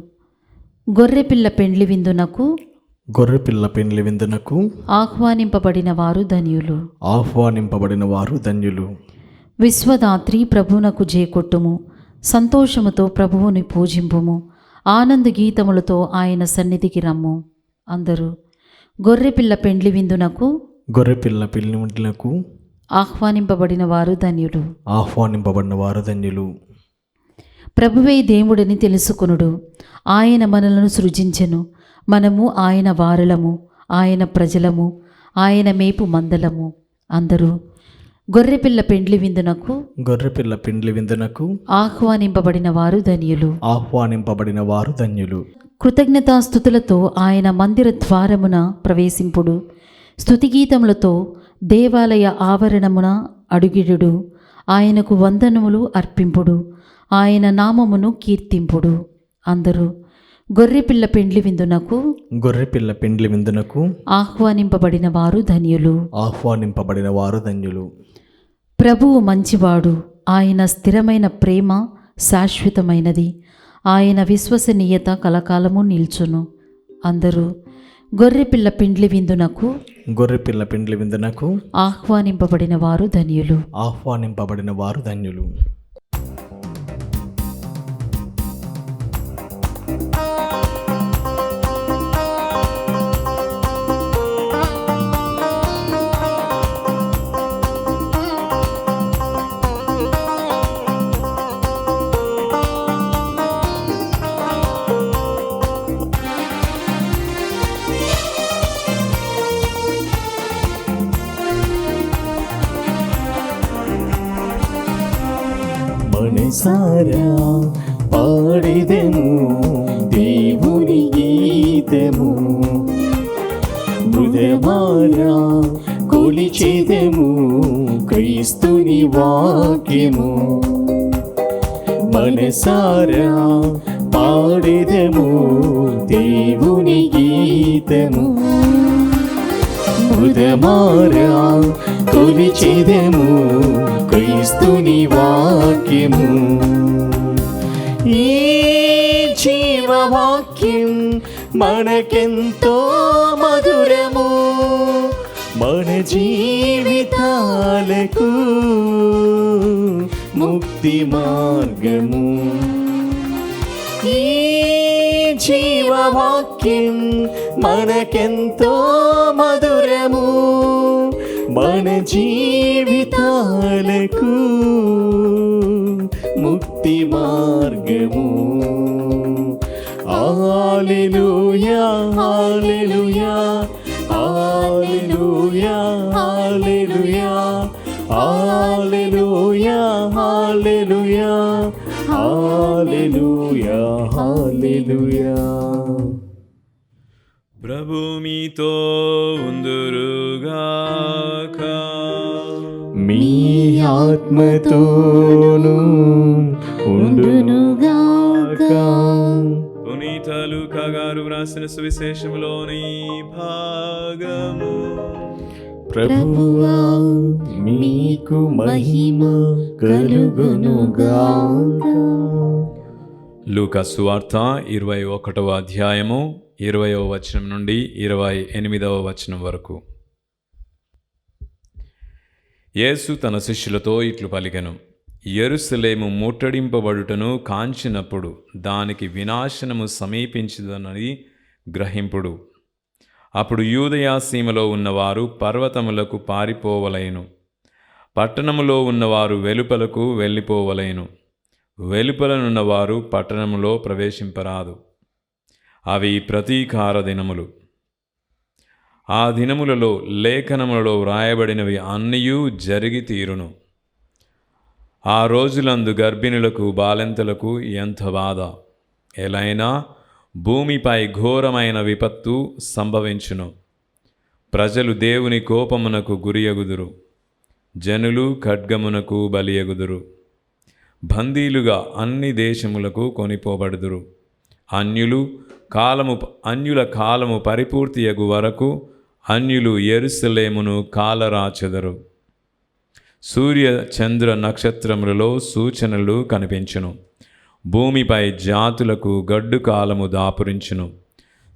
గొర్రెపిల్ల పెండ్లి విందునకు గొర్రెపిల్ల పెండ్లి విందునకు ఆహ్వానింపబడిన వారు ధన్యులు. ఆహ్వానింపబడిన వారు ధన్యులు. విశ్వదాత్రి ప్రభువునకు జేకొట్టుము, సంతోషముతో ప్రభువుని పూజింపుము, ఆనంద గీతములతో ఆయన సన్నిధికి రమ్ము. అందరూ గొర్రెపిల్ల పెండ్లి విందునకు గొర్రెపిల్ల పెండ్లి విందునకు ఆహ్వానింపబడిన వారు ధన్యులు. ఆహ్వానింపబడిన వారు ధన్యులు. ప్రభువే దేవుడని తెలుసుకొనుడు. ఆయన మనలను సృజించెను, మనము ఆయన వారలము, ఆయన ప్రజలము, ఆయన మేపు మందలము. అందరూ గొర్రెపిల్ల పెండ్లి విందునకు గొర్రెపిల్ల పెండ్లి విందునకు ఆహ్వానింపబడిన వారు ధన్యులు. ఆహ్వానింపబడిన వారు ధన్యులు. కృతజ్ఞతాస్తుతులతో ఆయన మందిర ద్వారమున ప్రవేశింపుడు, స్తుతిగీతములతో దేవాలయ ఆవరణమున అడుగిడుడు, ఆయనకు వందనములు అర్పింపుడు, ఆయన నామమును కీర్తింపుడు. అందరూ గొర్రెపిల్ల పెండ్లి విందునకు గొర్రెపిల్ల పెండ్లి విందునకు ఆహ్వానింపబడిన వారు ధన్యులు. ఆహ్వానింపబడిన వారు ధన్యులు. ప్రభువు మంచివాడు, ఆయన స్థిరమైన ప్రేమ శాశ్వతమైనది, ఆయన విశ్వసనీయత కలకాలము నిల్చును. అందరూ గొర్రెపిల్ల పెండ్లి విందునకు గొర్రెపిల్ల పెండ్లి విందునకు ఆహ్వానింపబడిన వారు ధన్యులు. ఆహ్వానింపబడిన వారు ధన్యులు. మనసారా పాడెదము దేవుని గీతము, హృదయమారా కొలిచెదము క్రీస్తుని వాక్యము. మనసారా పాడెదము దేవుని గీతము, హృదయమారా కొలిచెదము క్రీస్తుని వాక్యము. ఈ జీవవాక్యం మనకెంతో మధురము, మన జీవితాలకు ముక్తి మార్గము. ఈ జీవవాక్యం మనకెంతో మధురము, మన జీవితాలకు ముక్తి మార్గము. హల్లెలూయా హల్లెలూయా హల్లెలూయా హల్లెలూయా హల్లెలూయా హల్లెలూయా హల్లెలూయా హల్లెలూయా. ప్రభు మీతో ఉందురుగాక. మీ ఆత్మతోను ఉండునుగాక. పునీత లూకా గారు వ్రాసిన సువిశేషములోని భాగము. ప్రభువా మీకు మహిమ కలుగునుగాక. లూకా సువార్త 21వ అధ్యాయము 20వ వచనం నుండి 28వ వచనం వరకు. యేసు తన శిష్యులతో ఇట్లు పలికెను, యెరూషలేము ముట్టడింపబడుటను కాంచినప్పుడు దానికి వినాశనము సమీపించదనని గ్రహింపుడు. అప్పుడు యూదయా సీమలో ఉన్నవారు పర్వతములకు పారిపోవలెను, పట్టణములో ఉన్నవారు వెలుపలకు వెళ్ళిపోవలెను, వెలుపలనున్నవారు పట్టణములో ప్రవేశింపరాదు. అవి ప్రతీకార దినములు. ఆ దినములలో లేఖనములలో వ్రాయబడినవి అన్నియూ జరిగి తీరును. ఆ రోజులందు గర్భిణులకు బాలెంతలకు ఎంత బాధ! ఎలైనా భూమిపై ఘోరమైన విపత్తు సంభవించును. ప్రజలు దేవుని కోపమునకు గురియగుదురు, జనులు ఖడ్గమునకు బలియగుదురు. బందీలుగా అన్ని దేశములకు కొనిపోబడుదురు. అన్యుల కాలము పరిపూర్తియగు వరకు అన్యులు యెరూషలేమును కాలరాచెదరు. సూర్య చంద్ర నక్షత్రములలో సూచనలు కనిపించును. భూమిపై జాతులకు గడ్డు కాలము దాపురించును.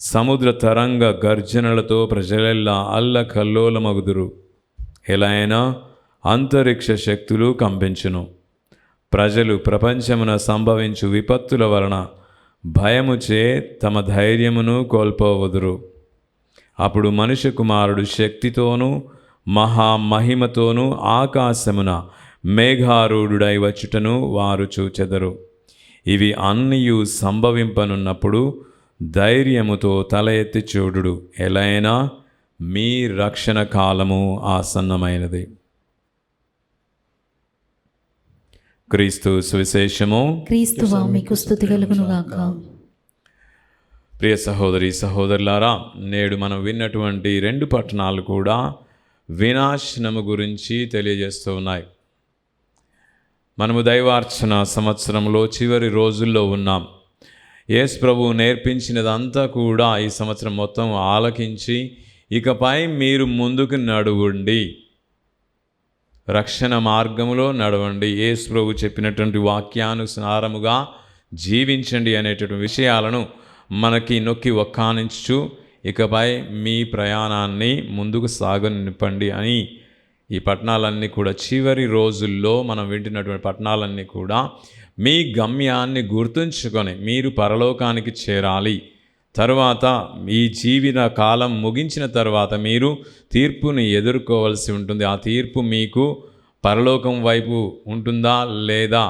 సముద్ర తరంగ గర్జనలతో ప్రజలెల్లా అల్లకల్లోలమగుదురు. ఎలైనా అంతరిక్ష శక్తులు కంపించును. ప్రజలు ప్రపంచమున సంభవించు విపత్తుల వలన భయముచే తమ ధైర్యమును కోల్పోవదురు. అప్పుడు మనుష్య కుమారుడు శక్తితోనూ మహామహిమతోనూ ఆకాశమున మేఘారూఢుడై వచ్చుటను వారు చూచెదరు. ఇవి అన్నియు సంభవింపనున్నప్పుడు ధైర్యముతో తల ఎత్తి చూడుడు. ఎలైనా మీ రక్షణ కాలము ఆసన్నమైనది. క్రీస్తు సువిశేషము. క్రీస్తువా మీకు స్తుతి కలుగునుగాక. ప్రియ సహోదరి సహోదరులారా, నేడు మనం విన్నటువంటి 2 పట్టణాలు కూడా వినాశనము గురించి తెలియజేస్తూ ఉన్నాయి. మనము దైవార్చన సంవత్సరంలో చివరి రోజుల్లో ఉన్నాం. యేసు ప్రభువు నేర్పించినదంతా కూడా ఈ సంవత్సరం మొత్తం ఆలకించి ఇకపై మీరు ముందుకు నడవండి, రక్షణ మార్గములో నడవండి, యేసు ప్రభు చెప్పినటువంటి వాక్యానుసారముగా జీవించండి అనేటువంటి విషయాలను మనకి నొక్కి ఒక్కానించు ఇకపై మీ ప్రయాణాన్ని ముందుకు సాగనివ్వండి అని ఈ పట్టణాలన్నీ కూడా చివరి రోజుల్లో మనం వింటున్నటువంటి పట్టణాలన్నీ కూడా మీ గమ్యాన్ని గుర్తుంచుకొని మీరు పరలోకానికి చేరాలి. తరువాత ఈ జీవిత కాలం ముగించిన తర్వాత మీరు తీర్పుని ఎదుర్కోవాల్సి ఉంటుంది. ఆ తీర్పు మీకు పరలోకం వైపు ఉంటుందా లేదా,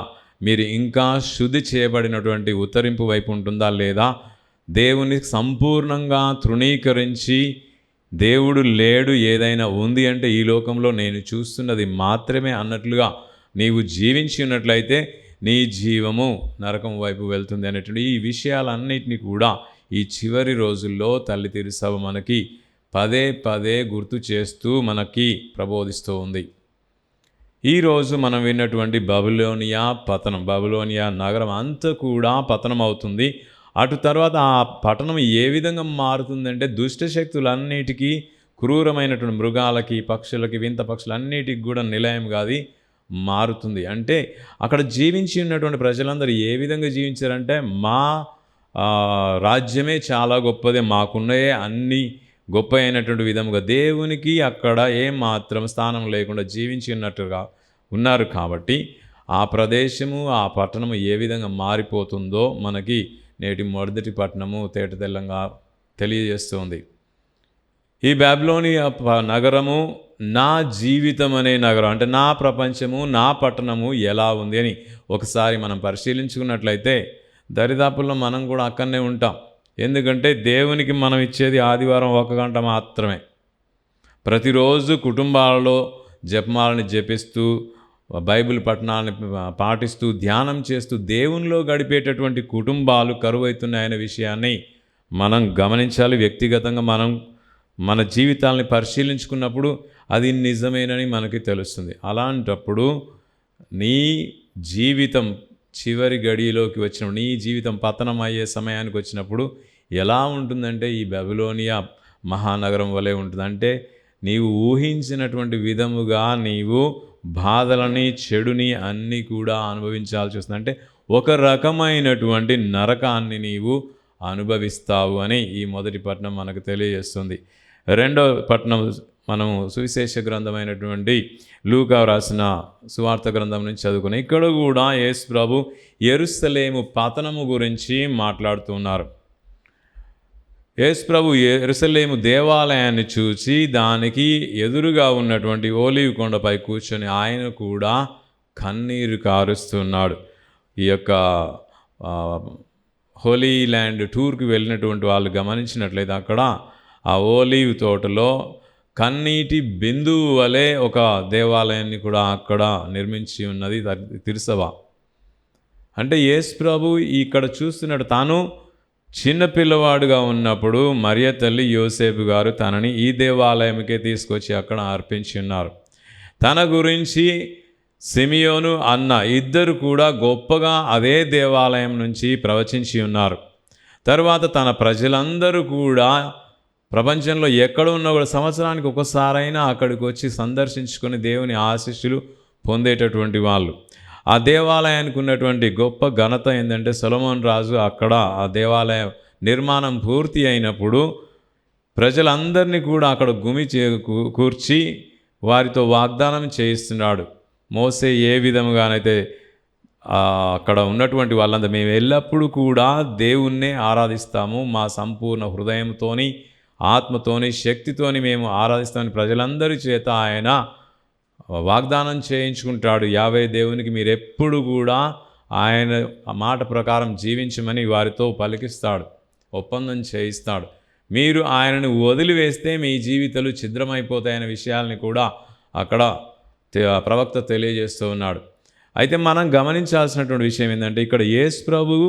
మీరు ఇంకా శుద్ధి చేయబడినటువంటి ఉత్తరింపు వైపు ఉంటుందా లేదా, దేవుని సంపూర్ణంగా తృణీకరించి దేవుడు లేడు, ఏదైనా ఉంది అంటే ఈ లోకంలో నేను చూస్తున్నది మాత్రమే అన్నట్లుగా నీవు జీవించి ఉన్నట్లయితే నీ జీవము నరకం వైపు వెళ్తుంది అనేటువంటి ఈ విషయాలన్నిటినీ కూడా ఈ చివరి రోజుల్లో తల్లి తిరుసభ మనకి పదే పదే గుర్తు చేస్తూ మనకి ప్రబోధిస్తూ ఉంది. ఈరోజు మనం విన్నటువంటి బబులోనియా పతనం, బబులోనియా నగరం అంతా కూడా పతనం అవుతుంది. అటు తర్వాత ఆ పట్టణం ఏ విధంగా మారుతుందంటే దుష్టశక్తులన్నిటికీ, క్రూరమైనటువంటి మృగాలకి, పక్షులకి, వింత పక్షులన్నిటికి కూడా నిలయంగా అది మారుతుంది. అంటే అక్కడ జీవించి ఉన్నటువంటి ప్రజలందరూ ఏ విధంగా జీవించారంటే మా రాజ్యమే చాలా గొప్పదే, మాకున్నయే అన్ని గొప్ప అయినటువంటి విధముగా దేవునికి అక్కడ ఏమాత్రం స్థానం లేకుండా జీవించి ఉన్నట్టుగా ఉన్నారు. కాబట్టి ఆ ప్రదేశము, ఆ పట్టణము ఏ విధంగా మారిపోతుందో మనకి నేటి మొదటి పట్టణము తేటతెల్లంగా తెలియజేస్తుంది. ఈ బబులోనియా నగరము నా జీవితం అనే నగరం, అంటే నా ప్రపంచము, నా పట్టణము ఎలా ఉంది అని ఒకసారి మనం పరిశీలించుకున్నట్లయితే దరిదాపుల్లో మనం కూడా అక్కడనే ఉంటాం. ఎందుకంటే దేవునికి మనం ఇచ్చేది ఆదివారం 1 గంట మాత్రమే. ప్రతిరోజు కుటుంబాలలో జపమాలని జపిస్తూ, బైబిల్ పఠనాలను పాటిస్తూ, ధ్యానం చేస్తూ దేవునిలో గడిపేటటువంటి కుటుంబాలు కరువవుతున్నాయనే విషయాన్ని మనం గమనించాలి. వ్యక్తిగతంగా మనం మన జీవితాలని పరిశీలించుకున్నప్పుడు అది నిజమేనని మనకి తెలుస్తుంది. అలాంటప్పుడు నీ జీవితం చివరి గడిలోకి వచ్చినప్పుడు, నీ జీవితం పతనం అయ్యే సమయానికి వచ్చినప్పుడు ఎలా ఉంటుందంటే ఈ బబులోనియా మహానగరం వలె ఉంటుంది. అంటే నీవు ఊహించినటువంటి విధముగా నీవు బాధలని, చెడుని అన్నీ కూడా అనుభవించాల్సి వస్తుంది. అంటే ఒక రకమైనటువంటి నరకాన్ని నీవు అనుభవిస్తావు అని ఈ మొదటి పట్టణం మనకు తెలియజేస్తుంది. రెండవ పట్టణం మనము సువిశేష గ్రంథమైనటువంటి లూకా రాసిన సువార్త గ్రంథం నుంచి చదువుకుని, ఇక్కడ కూడా యేసు ప్రభు యెరూషలేము పతనము గురించి మాట్లాడుతున్నారు. యేసు ప్రభు యెరూషలేము దేవాలయాన్ని చూసి దానికి ఎదురుగా ఉన్నటువంటి ఓలీవ్ కొండపై కూర్చొని ఆయన కూడా కన్నీరు కారుస్తున్నాడు. ఈ యొక్క హోలీ ల్యాండ్ టూర్కి వెళ్ళినటువంటి వాళ్ళు గమనించినట్లయితే అక్కడ ఆ ఓలీవ్ తోటలో కన్నీటి బిందువు వలె ఒక దేవాలయాన్ని కూడా అక్కడ నిర్మించి ఉన్నది తిరుసభ. అంటే యేసు ప్రభు ఇక్కడ చూస్తున్నాడు. తాను చిన్నపిల్లవాడుగా ఉన్నప్పుడు మరియ తల్లి యోసేపు గారు తనని ఈ దేవాలయంకే తీసుకొచ్చి అక్కడ అర్పించి ఉన్నారు. తన గురించి సిమియోను అన్న ఇద్దరు కూడా గొప్పగా అదే దేవాలయం నుంచి ప్రవచించి ఉన్నారు. తరువాత తన ప్రజలందరూ కూడా ప్రపంచంలో ఎక్కడ ఉన్నా కూడా సంవత్సరానికి ఒకసారైనా అక్కడికి వచ్చి సందర్శించుకొని దేవుని ఆశీస్సులు పొందేటటువంటి వాళ్ళు. ఆ దేవాలయానికి ఉన్నటువంటి గొప్ప ఘనత ఏంటంటే సొలొమోన్ రాజు అక్కడ ఆ దేవాలయ నిర్మాణం పూర్తి అయినప్పుడు ప్రజలందరినీ కూడా అక్కడ కూర్చి వారితో వాగ్దానం చేయిస్తున్నాడు. మోసే ఏ విధముగానైతే అక్కడ ఉన్నటువంటి వాళ్ళందరూ మేము ఎల్లప్పుడూ కూడా దేవుణ్ణే ఆరాధిస్తాము, మా సంపూర్ణ హృదయంతోని, ఆత్మతోని, శక్తితోని మేము ఆరాధిస్తామని ప్రజలందరి చేత ఆయన వాగ్దానం చేయించుకుంటాడు. యావే దేవునికి మీరు ఎప్పుడు కూడా ఆయన మాట ప్రకారం జీవించమని వారితో పలికిస్తాడు, ఒప్పందం చేయిస్తాడు. మీరు ఆయనను వదిలివేస్తే మీ జీవితాలు ఛిద్రమైపోతాయనే విషయాల్ని కూడా అక్కడ ప్రవక్త తెలియజేస్తూ ఉన్నాడు. అయితే మనం గమనించాల్సినటువంటి విషయం ఏంటంటే ఇక్కడ యేసు ప్రభువు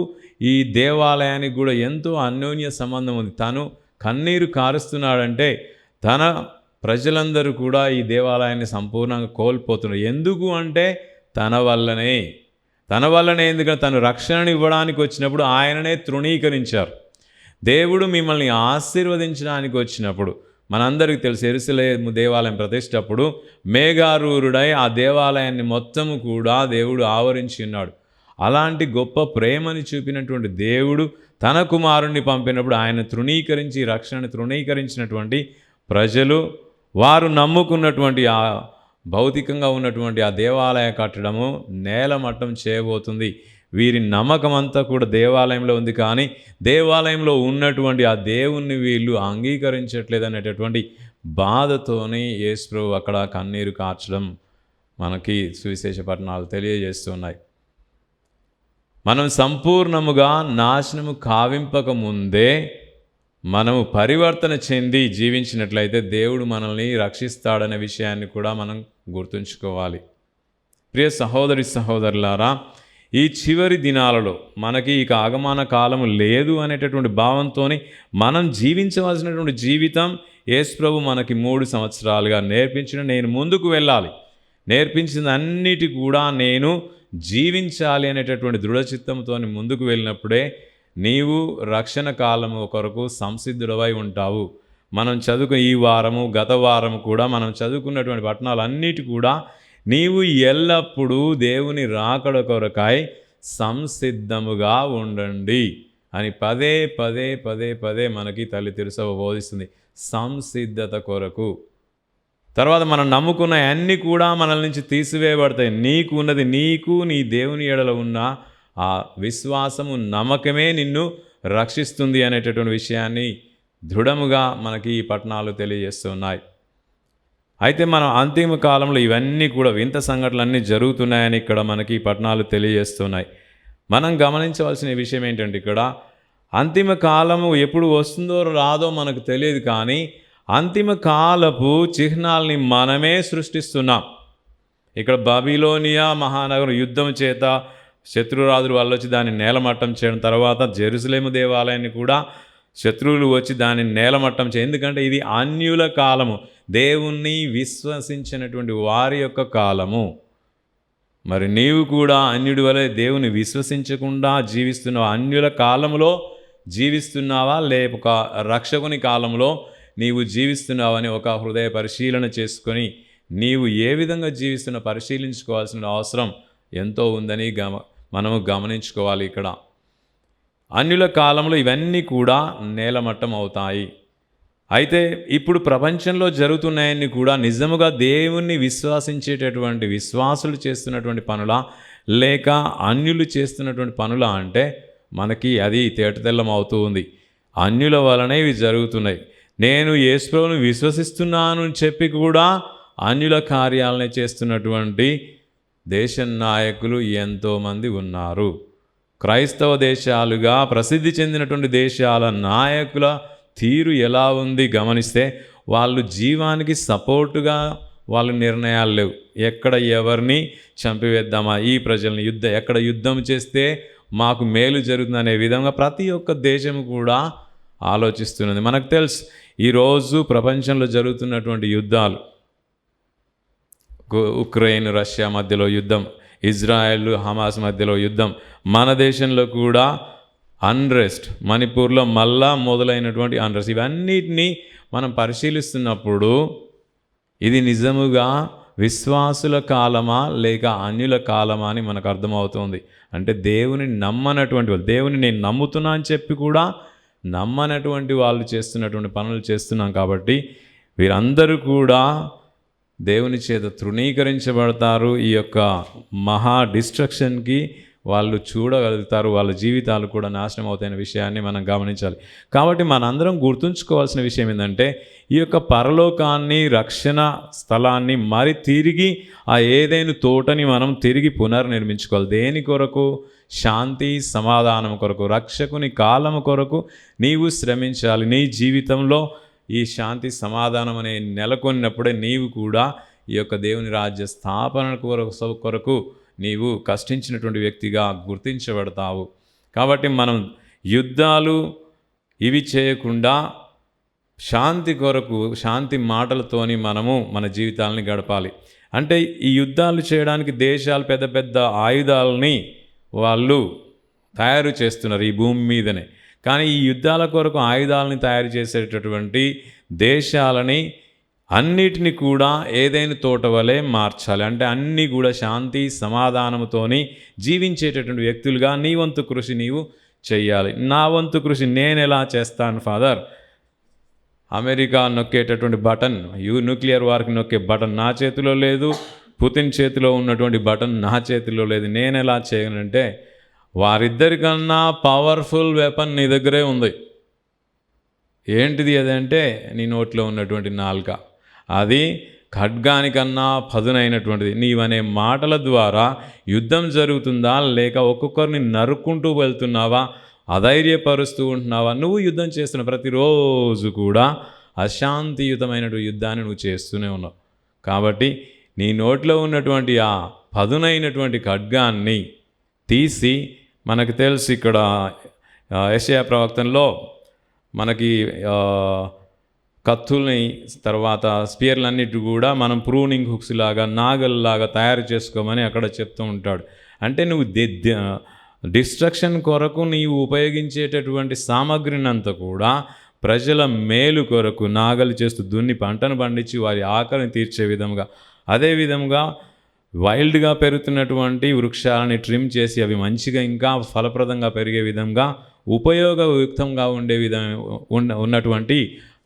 ఈ దేవాలయానికి కూడా ఎంతో అన్యోన్య సంబంధం ఉంది. తను కన్నీరు కారుస్తున్నాడంటే తన ప్రజలందరూ కూడా ఈ దేవాలయాన్ని సంపూర్ణంగా కోల్పోతున్నారు. ఎందుకు అంటే తన వల్లనే ఎందుకంటే తను రక్షణను ఇవ్వడానికి వచ్చినప్పుడు ఆయననే తృణీకరించారు. దేవుడు మిమ్మల్ని ఆశీర్వదించడానికి వచ్చినప్పుడు మనందరికీ తెలుసు యెరూషలేము దేవాలయం ప్రతిష్టప్పుడు మేఘారూరుడై ఆ దేవాలయాన్ని మొత్తము కూడా దేవుడు ఆవరించి ఉన్నాడు. అలాంటి గొప్ప ప్రేమని చూపినటువంటి దేవుడు తన కుమారుణ్ణి పంపినప్పుడు ఆయన తృణీకరించి, రక్షణను తృణీకరించినటువంటి ప్రజలు వారు నమ్ముకున్నటువంటి ఆ భౌతికంగా ఉన్నటువంటి ఆ దేవాలయ కట్టడము నేలమట్టం చేయబోతుంది. వీరి నమ్మకం అంతా కూడా దేవాలయంలో ఉంది, కానీ దేవాలయంలో ఉన్నటువంటి ఆ దేవుణ్ణి వీళ్ళు అంగీకరించట్లేదు అనేటటువంటి బాధతోనే యేసు ప్రభువు అక్కడ కన్నీరు కార్చడం మనకి సువిశేష పట్టణాలు తెలియజేస్తున్నాయి. మనం సంపూర్ణముగా నాశనము కావింపక ముందే మనము పరివర్తన చెంది జీవించినట్లయితే దేవుడు మనల్ని రక్షిస్తాడనే విషయాన్ని కూడా మనం గుర్తుంచుకోవాలి. ప్రియ సహోదరి సహోదరులారా, ఈ చివరి దినాలలో మనకి ఇక ఆగమన కాలము లేదు అనేటటువంటి భావంతో మనం జీవించవలసినటువంటి జీవితం యేసుప్రభు మనకి 3 సంవత్సరాలుగా నేర్పించిన, నేను ముందుకు వెళ్ళాలి, నేర్పించిన అన్నిటి కూడా నేను జీవించాలి అనేటటువంటి దృఢచిత్తంతో ముందుకు వెళ్ళినప్పుడే నీవు రక్షణ కాలము కొరకు సంసిద్ధుడవై ఉంటావు. మనం చదువుకున్న ఈ వారము, గత వారము కూడా మనం చదువుకున్నటువంటి పట్టణాలన్నిటి కూడా నీవు ఎల్లప్పుడూ దేవుని రాకడ కొరకై సంసిద్ధముగా ఉండండి అని పదే పదే పదే పదే మనకి తల్లి తిరుసభ బోధిస్తుంది. సంసిద్ధత కొరకు. తర్వాత మనం నమ్ముకున్న అన్నీ కూడా మనల నుంచి తీసివేయబడతాయి. నీకు ఉన్నది, నీకు నీ దేవుని ఎడల ఉన్న ఆ విశ్వాసము, నమ్మకమే నిన్ను రక్షిస్తుంది అనేటటువంటి విషయాన్ని దృఢముగా మనకి ఈ పట్టణాలు తెలియజేస్తున్నాయి. అయితే మనం అంతిమ కాలంలో ఇవన్నీ కూడా వింత సంఘటనలన్నీ జరుగుతున్నాయని ఇక్కడ మనకి ఈ పట్టణాలు తెలియజేస్తున్నాయి. మనం గమనించవలసిన విషయం ఏంటంటే, ఇక్కడ అంతిమ కాలము ఎప్పుడు వస్తుందో రాదో మనకు తెలియదు, కానీ అంతిమ కాలపు చిహ్నాల్ని మనమే సృష్టిస్తున్నాం. ఇక్కడ బబిలోనియా మహానగరం యుద్ధం చేత శత్రురాజులు వాళ్ళు వచ్చి దాన్ని నేలమట్టం చేయడం, తర్వాత జెరూసలేము దేవాలయాన్ని కూడా శత్రువులు వచ్చి దాన్ని నేలమట్టం చేయ. ఎందుకంటే ఇది అన్యుల కాలము, దేవుణ్ణి విశ్వసించినటువంటి వారి యొక్క కాలము. మరి నీవు కూడా అన్యుడి వలె దేవుని విశ్వసించకుండా జీవిస్తున్నావా? అన్యుల కాలంలో జీవిస్తున్నావా, లేక రక్షకుని కాలంలో నీవు జీవిస్తున్నావని ఒక హృదయ పరిశీలన చేసుకొని నీవు ఏ విధంగా జీవిస్తున్నా పరిశీలించుకోవాల్సిన అవసరం ఎంతో ఉందని మనము గమనించుకోవాలి. ఇక్కడ అన్యుల కాలంలో ఇవన్నీ కూడా నేలమట్టం అవుతాయి. అయితే ఇప్పుడు ప్రపంచంలో జరుగుతున్నాయన్నీ కూడా నిజముగా దేవుణ్ణి విశ్వసించేటటువంటి విశ్వాసులు చేస్తున్నటువంటి పనులా, లేక అన్యులు చేస్తున్నటువంటి పనులా అంటే మనకి అది తేటతెల్లం అవుతూ ఉంది. అన్యుల వలనే ఇవి జరుగుతున్నాయి. నేను యేసుప్రభువుని విశ్వసిస్తున్నాను అని చెప్పి కూడా అన్యుల కార్యాలనే చేస్తున్నటువంటి దేశ నాయకులు ఎంతోమంది ఉన్నారు. క్రైస్తవ దేశాలుగా ప్రసిద్ధి చెందినటువంటి దేశాల నాయకుల తీరు ఎలా ఉంది గమనిస్తే, వాళ్ళు జీవానికి సపోర్టుగా వాళ్ళ నిర్ణయాలు లేవు. ఎక్కడ ఎవరిని చంపివేద్దామా, ఈ ప్రజల్ని ఎక్కడ యుద్ధం చేస్తే మాకు మేలు జరుగుతుందనే విధంగా ప్రతి ఒక్క దేశం కూడా ఆలోచిస్తున్నది. మనకు తెలుసు ఈరోజు ప్రపంచంలో జరుగుతున్నటువంటి యుద్ధాలు, ఉక్రెయిన్ రష్యా మధ్యలో యుద్ధం, ఇజ్రాయెల్ హమాస్ మధ్యలో యుద్ధం, మన దేశంలో కూడా అన్రెస్ట్, మణిపూర్లో మళ్ళా మొదలైనటువంటి అన్రెస్ట్, ఇవన్నిటినీ మనం పరిశీలిస్తున్నప్పుడు ఇది నిజముగా విశ్వాసుల కాలమా లేక అన్యుల కాలమా అని మనకు అర్థమవుతుంది. అంటే దేవుని నమ్మనటువంటి వాళ్ళు, దేవుని నేను నమ్ముతున్నా అని చెప్పి కూడా నమ్మనటువంటి వాళ్ళు చేస్తున్నటువంటి పనులు చేస్తున్నాం. కాబట్టి వీరందరూ కూడా దేవుని చేత తృణీకరించబడతారు. ఈ యొక్క మహా డిస్ట్రక్షన్కి వాళ్ళు చూడగలుగుతారు, వాళ్ళ జీవితాలు కూడా నాశనం అవుతాయనే విషయాన్ని మనం గమనించాలి. కాబట్టి మనందరం గుర్తుంచుకోవాల్సిన విషయం ఏంటంటే, ఈ యొక్క పరలోకాన్ని, రక్షణ స్థలాన్ని మరి తిరిగి ఆ ఏదైనా తోటని మనం తిరిగి పునర్నిర్మించుకోవాలి. దేని కొరకు? శాంతి సమాధానం కొరకు, రక్షకుని కాలము కొరకు నీవు శ్రమించాలి. నీ జీవితంలో ఈ శాంతి సమాధానం అనే నెలకొన్నప్పుడే నీవు కూడా ఈ యొక్క దేవుని రాజ్య స్థాపన కొరకు నీవు కష్టించినటువంటి వ్యక్తిగా గుర్తించబడతావు. కాబట్టి మనం యుద్ధాలు ఇవి చేయకుండా శాంతి కొరకు, శాంతి మాటలతోని మనము మన జీవితాలని గడపాలి. అంటే ఈ యుద్ధాలు చేయడానికి దేశాలు పెద్ద పెద్ద ఆయుధాలని వాళ్ళు తయారు చేస్తున్నారు ఈ భూమి మీదనే. కానీ ఈ యుద్ధాల కొరకు ఆయుధాలని తయారు చేసేటటువంటి దేశాలని అన్నిటినీ కూడా ఏదైనా తోట వలె మార్చాలి. అంటే అన్నీ కూడా శాంతి సమాధానంతోని జీవించేటటువంటి వ్యక్తులుగా నీ వంతు కృషి నీవు చెయ్యాలి. నా వంతు కృషి నేను ఎలా చేస్తాను ఫాదర్? అమెరికా నొక్కేటటువంటి బటన్, న్యూక్లియర్ వార్కి నొక్కే బటన్ నా చేతిలో లేదు, పుతిన్ చేతిలో ఉన్నటువంటి బటన్ నా చేతిలో లేదు. నేను ఎలా చేయనంటే, వారిద్దరికన్నా పవర్ఫుల్ వెపన్ నీ దగ్గరే ఉంది. ఏంటిది అదంటే నీ నోట్లో ఉన్నటువంటి నాలుక. అది ఖడ్గానికన్నా పదునైనటువంటిది. నీవనే మాటల ద్వారా యుద్ధం జరుగుతుందా, లేక ఒక్కొక్కరిని నరుక్కుంటూ వెళ్తున్నావా, అధైర్యపరుస్తూ ఉంటున్నావా? నువ్వు యుద్ధం చేస్తున్న ప్రతిరోజు కూడా అశాంతియుతమైనటువంటి యుద్ధాన్ని నువ్వు చేస్తూనే ఉన్నావు. కాబట్టి నీ నోట్లో ఉన్నటువంటి ఆ పదునైనటువంటి ఖడ్గాన్ని తీసి, మనకు తెలుసు ఇక్కడ యెషయా ప్రవక్తలో మనకి కత్తుల్ని తర్వాత స్పియర్లన్నిటి కూడా మనం ప్రూనింగ్ హుక్స్ లాగా నాగల్లాగా తయారు చేసుకోమని అక్కడ చెప్తూ ఉంటాడు. అంటే నువ్వు డిస్ట్రక్షన్ కొరకు నీవు ఉపయోగించేటటువంటి సామగ్రిని అంతా కూడా ప్రజల మేలు కొరకు నాగలు చేస్తూ దున్ని పంటను పండించి వారి ఆకలిని తీర్చే విధంగా, అదేవిధంగా వైల్డ్గా పెరుగుతున్నటువంటి వృక్షాలని ట్రిమ్ చేసి అవి మంచిగా ఇంకా ఫలప్రదంగా పెరిగే విధంగా ఉపయోగయుక్తంగా ఉండే ఉన్నటువంటి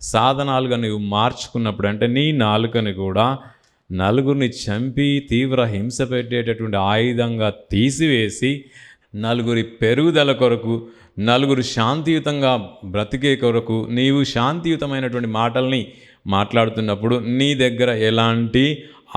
సాధనాలుగా నువ్వు మార్చుకున్నప్పుడు, అంటే నీ నాలుకని కూడా నలుగురిని చంపి తీవ్ర హింస పెట్టేటటువంటి ఆయుధంగా తీసివేసి నలుగురి పెరుగుదల కొరకు, నలుగురు శాంతియుతంగా బ్రతికే కొరకు నీవు శాంతియుతమైనటువంటి మాటల్ని మాట్లాడుతున్నప్పుడు నీ దగ్గర ఎలాంటి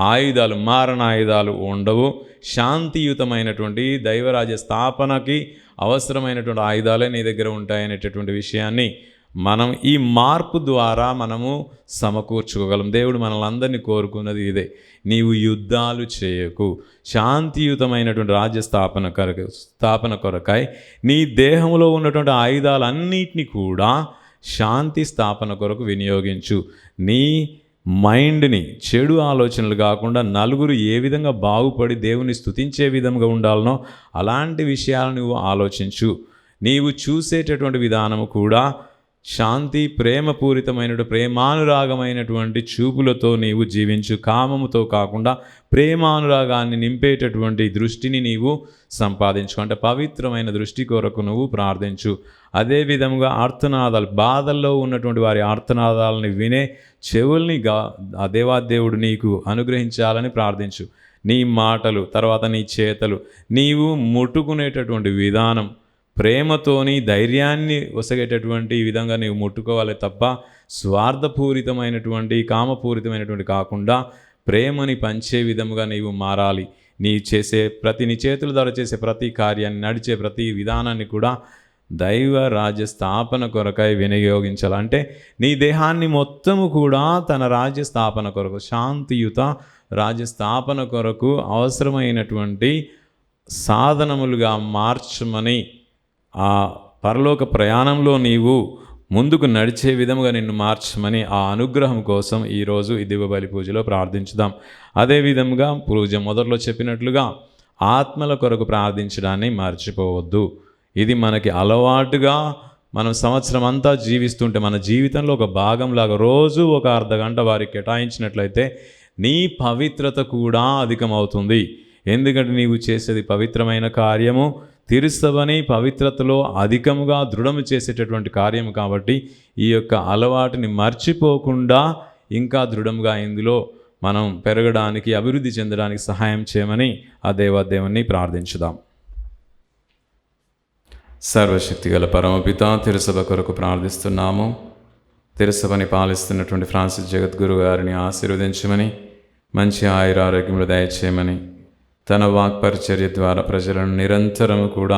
ఆయుధాలు, మారణాయుధాలు ఉండవు. శాంతియుతమైనటువంటి దైవరాజ్య స్థాపనకి అవసరమైనటువంటి ఆయుధాలే నీ దగ్గర ఉంటాయనేటటువంటి విషయాన్ని మనం ఈ మార్పు ద్వారా మనము సమకూర్చుకోగలం. దేవుడు మనల్ని అందరినీ కోరుకున్నది ఇదే. నీవు యుద్ధాలు చేయకు, శాంతియుతమైనటువంటి రాజ్య స్థాపన కొరకై నీ దేహంలో ఉన్నటువంటి ఆయుధాలన్నిటినీ కూడా శాంతి స్థాపన కొరకు వినియోగించు. నీ మైండ్ని చెడు ఆలోచనలు కాకుండా నలుగురు ఏ విధంగా బాగుపడి దేవుని స్తుతించే విధంగా ఉండాలనో అలాంటి విషయాలు నువ్వు ఆలోచించు. నీవు చూసేటటువంటి విధానము కూడా శాంతి, ప్రేమానురాగమైనటువంటి చూపులతో నీవు జీవించు. కామముతో కాకుండా ప్రేమానురాగాన్ని నింపేటటువంటి దృష్టిని నీవు సంపాదించు. అంటే పవిత్రమైన దృష్టి కొరకు నువ్వు ప్రార్థించు. అదేవిధంగా ఆర్తనాదాలు, బాధల్లో ఉన్నటువంటి వారి ఆర్తనాదాలని వినే చెవుల్ని ఆ దేవాదేవుడు నీకు అనుగ్రహించాలని ప్రార్థించు. నీ మాటలు, తర్వాత నీ చేతలు, నీవు ముట్టుకునేటటువంటి విధానం ప్రేమతోని ధైర్యాన్ని ఒసగేటటువంటి విధంగా నీవు ముట్టుకోవాలి తప్ప స్వార్థపూరితమైనటువంటి కామపూరితమైనటువంటి కాకుండా ప్రేమని పంచే విధముగా నీవు మారాలి. నీ చేతుల ద్వారా చేసే ప్రతి కార్యాన్ని, నడిచే ప్రతి విధానాన్ని కూడా దైవ రాజ్య స్థాపన కొరకై వినియోగించాలి. అంటే నీ దేహాన్ని మొత్తము కూడా తన రాజ్య స్థాపన కొరకు, శాంతియుత రాజ్య స్థాపన కొరకు అవసరమైనటువంటి సాధనములుగా మార్చమని, ఆ పరలోక ప్రయాణంలో నీవు ముందుకు నడిచే విధముగా నిన్ను మార్చమని ఆ అనుగ్రహం కోసం ఈరోజు ఈ దివ్య బలి పూజలో ప్రార్థించుదాం. అదేవిధంగా పూజ మొదట్లో చెప్పినట్లుగా ఆత్మల కొరకు ప్రార్థించడాన్ని మర్చిపోవద్దు. ఇది మనకి అలవాటుగా మనం సంవత్సరం అంతా జీవిస్తుంటే మన జీవితంలో ఒక భాగంలాగా రోజు ఒక అర్ధగంట వారికి కేటాయించినట్లయితే నీ పవిత్రత కూడా అధికమవుతుంది. ఎందుకంటే నీవు చేసేది పవిత్రమైన కార్యము, తిరుసభని పవిత్రతలో అధికముగా దృఢము చేసేటటువంటి కార్యము కాబట్టి ఈ యొక్క అలవాటుని మర్చిపోకుండా ఇంకా దృఢముగా ఇందులో మనం పెరగడానికి, అభివృద్ధి చెందడానికి సహాయం చేయమని ఆ దేవాదేవుని ప్రార్థించుదాం. సర్వశక్తిగల పరమపిత, తిరుసభ కొరకు ప్రార్థిస్తున్నాము. తిరుసభని పాలిస్తున్నటువంటి ఫ్రాన్సిస్ జగద్గురు గారిని ఆశీర్వదించమని, మంచి ఆయురారోగ్యములు దయచేయమని, తన వాక్పరిచర్య ద్వారా ప్రజలను నిరంతరము కూడా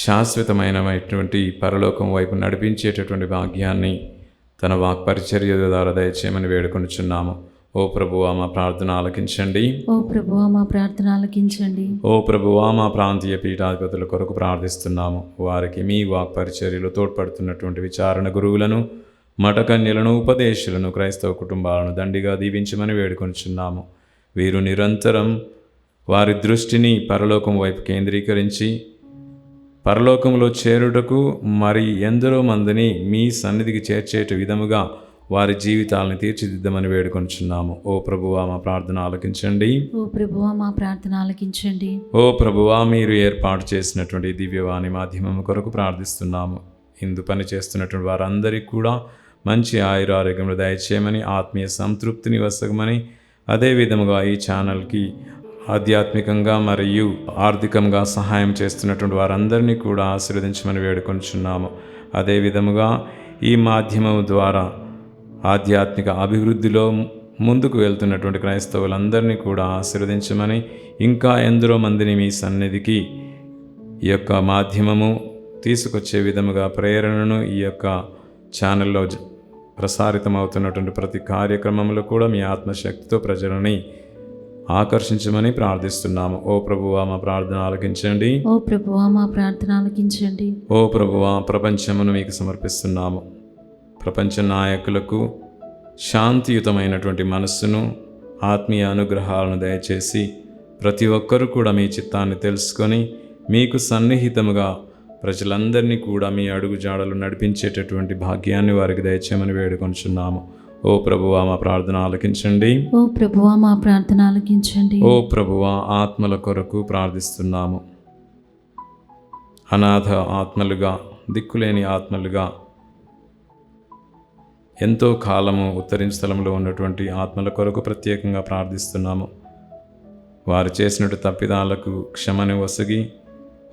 శాశ్వతమైనటువంటి పరలోకం వైపు నడిపించేటటువంటి భాగ్యాన్ని తన వాక్పరిచర్య ద్వారా దయచేయమని వేడుకొనుచున్నాము. ఓ ప్రభువా మా ప్రార్థన ఆలకించండి. ఓ ప్రభువా మా ప్రార్థన ఆలకించండి. ఓ ప్రభువా మా ప్రాంతీయ పీఠాధిపతుల కొరకు ప్రార్థిస్తున్నాము. వారికి మీ వాక్పరిచర్యలు తోడ్పడుతున్నటువంటి విచారణ గురువులను, మఠకన్యలను, ఉపదేశులను, క్రైస్తవ కుటుంబాలను దండిగా దీవించమని వేడుకొనుచున్నాము. వీరు నిరంతరం వారి దృష్టిని పరలోకం వైపు కేంద్రీకరించి పరలోకంలో చేరుటకు మరి ఎందరో మందిని మీ సన్నిధికి చేర్చేట విధముగా వారి జీవితాలను తీర్చిదిద్దమని వేడుకొనుచున్నాము. ఓ ప్రభువా మా ప్రార్థన ఆలకించండి. ఓ ప్రభువా మా ప్రార్థన ఆలకించండి. ఓ ప్రభువా మీరు ఏర్పాటు చేసినటువంటి దివ్యవాణి మాధ్యమం కొరకు ప్రార్థిస్తున్నాము. ఇందు పని చేస్తున్నటువంటి వారందరికీ కూడా మంచి ఆయురారోగ్యములు దయచేయమని, ఆత్మీయ సంతృప్తిని వసగమని, అదేవిధముగా ఈ ఛానల్కి ఆధ్యాత్మికంగా మరియు ఆర్థికంగా సహాయం చేస్తున్నటువంటి వారందరినీ కూడా ఆశీర్వదించమని వేడుకొంచున్నాము. అదేవిధముగా ఈ మాధ్యమం ద్వారా ఆధ్యాత్మిక అభివృద్ధిలో ముందుకు వెళ్తున్నటువంటి క్రైస్తవులందరినీ కూడా ఆశీర్వదించమని, ఇంకా ఎందరో మందిని మీ సన్నిధికి ఈ యొక్క మాధ్యమము తీసుకొచ్చే విధముగా ప్రేరణను ఈ యొక్క ఛానల్లో ప్రసారితమవుతున్నటువంటి ప్రతి కార్యక్రమంలో కూడా మీ ఆత్మశక్తితో ప్రజలని ఆకర్షించమని ప్రార్థిస్తున్నాము. ఓ ప్రభువా మా ప్రార్థన ఆలకించండి. ఓ ప్రభువా మా ప్రార్థన ఆలకించండి. ఓ ప్రభువా ప్రపంచమును మీకు సమర్పిస్తున్నాము. ప్రపంచ నాయకులకు శాంతియుతమైనటువంటి మనస్సును, ఆత్మీయ అనుగ్రహాలను దయచేసి ప్రతి ఒక్కరూ కూడా మీ చిత్తాన్ని తెలుసుకొని మీకు సన్నిహితముగా ప్రజలందరినీ కూడా మీ అడుగు జాడలు నడిపించేటటువంటి భాగ్యాన్ని వారికి దయచేయమని వేడుకొంచున్నాము. ఓ ప్రభువా మా ప్రార్థన ఆలకించండి. ఓ ప్రభువా మా ప్రార్థన ఆలకించండి. ఓ ప్రభువా ఆత్మల కొరకు ప్రార్థిస్తున్నాము. అనాథ ఆత్మలుగా, దిక్కులేని ఆత్మలుగా, ఎంతో కాలము ఉత్తరించ స్థలంలో ఉన్నటువంటి ఆత్మల కొరకు ప్రత్యేకంగా ప్రార్థిస్తున్నాము. వారు చేసినట్టు తప్పిదాలకు క్షమని వసగి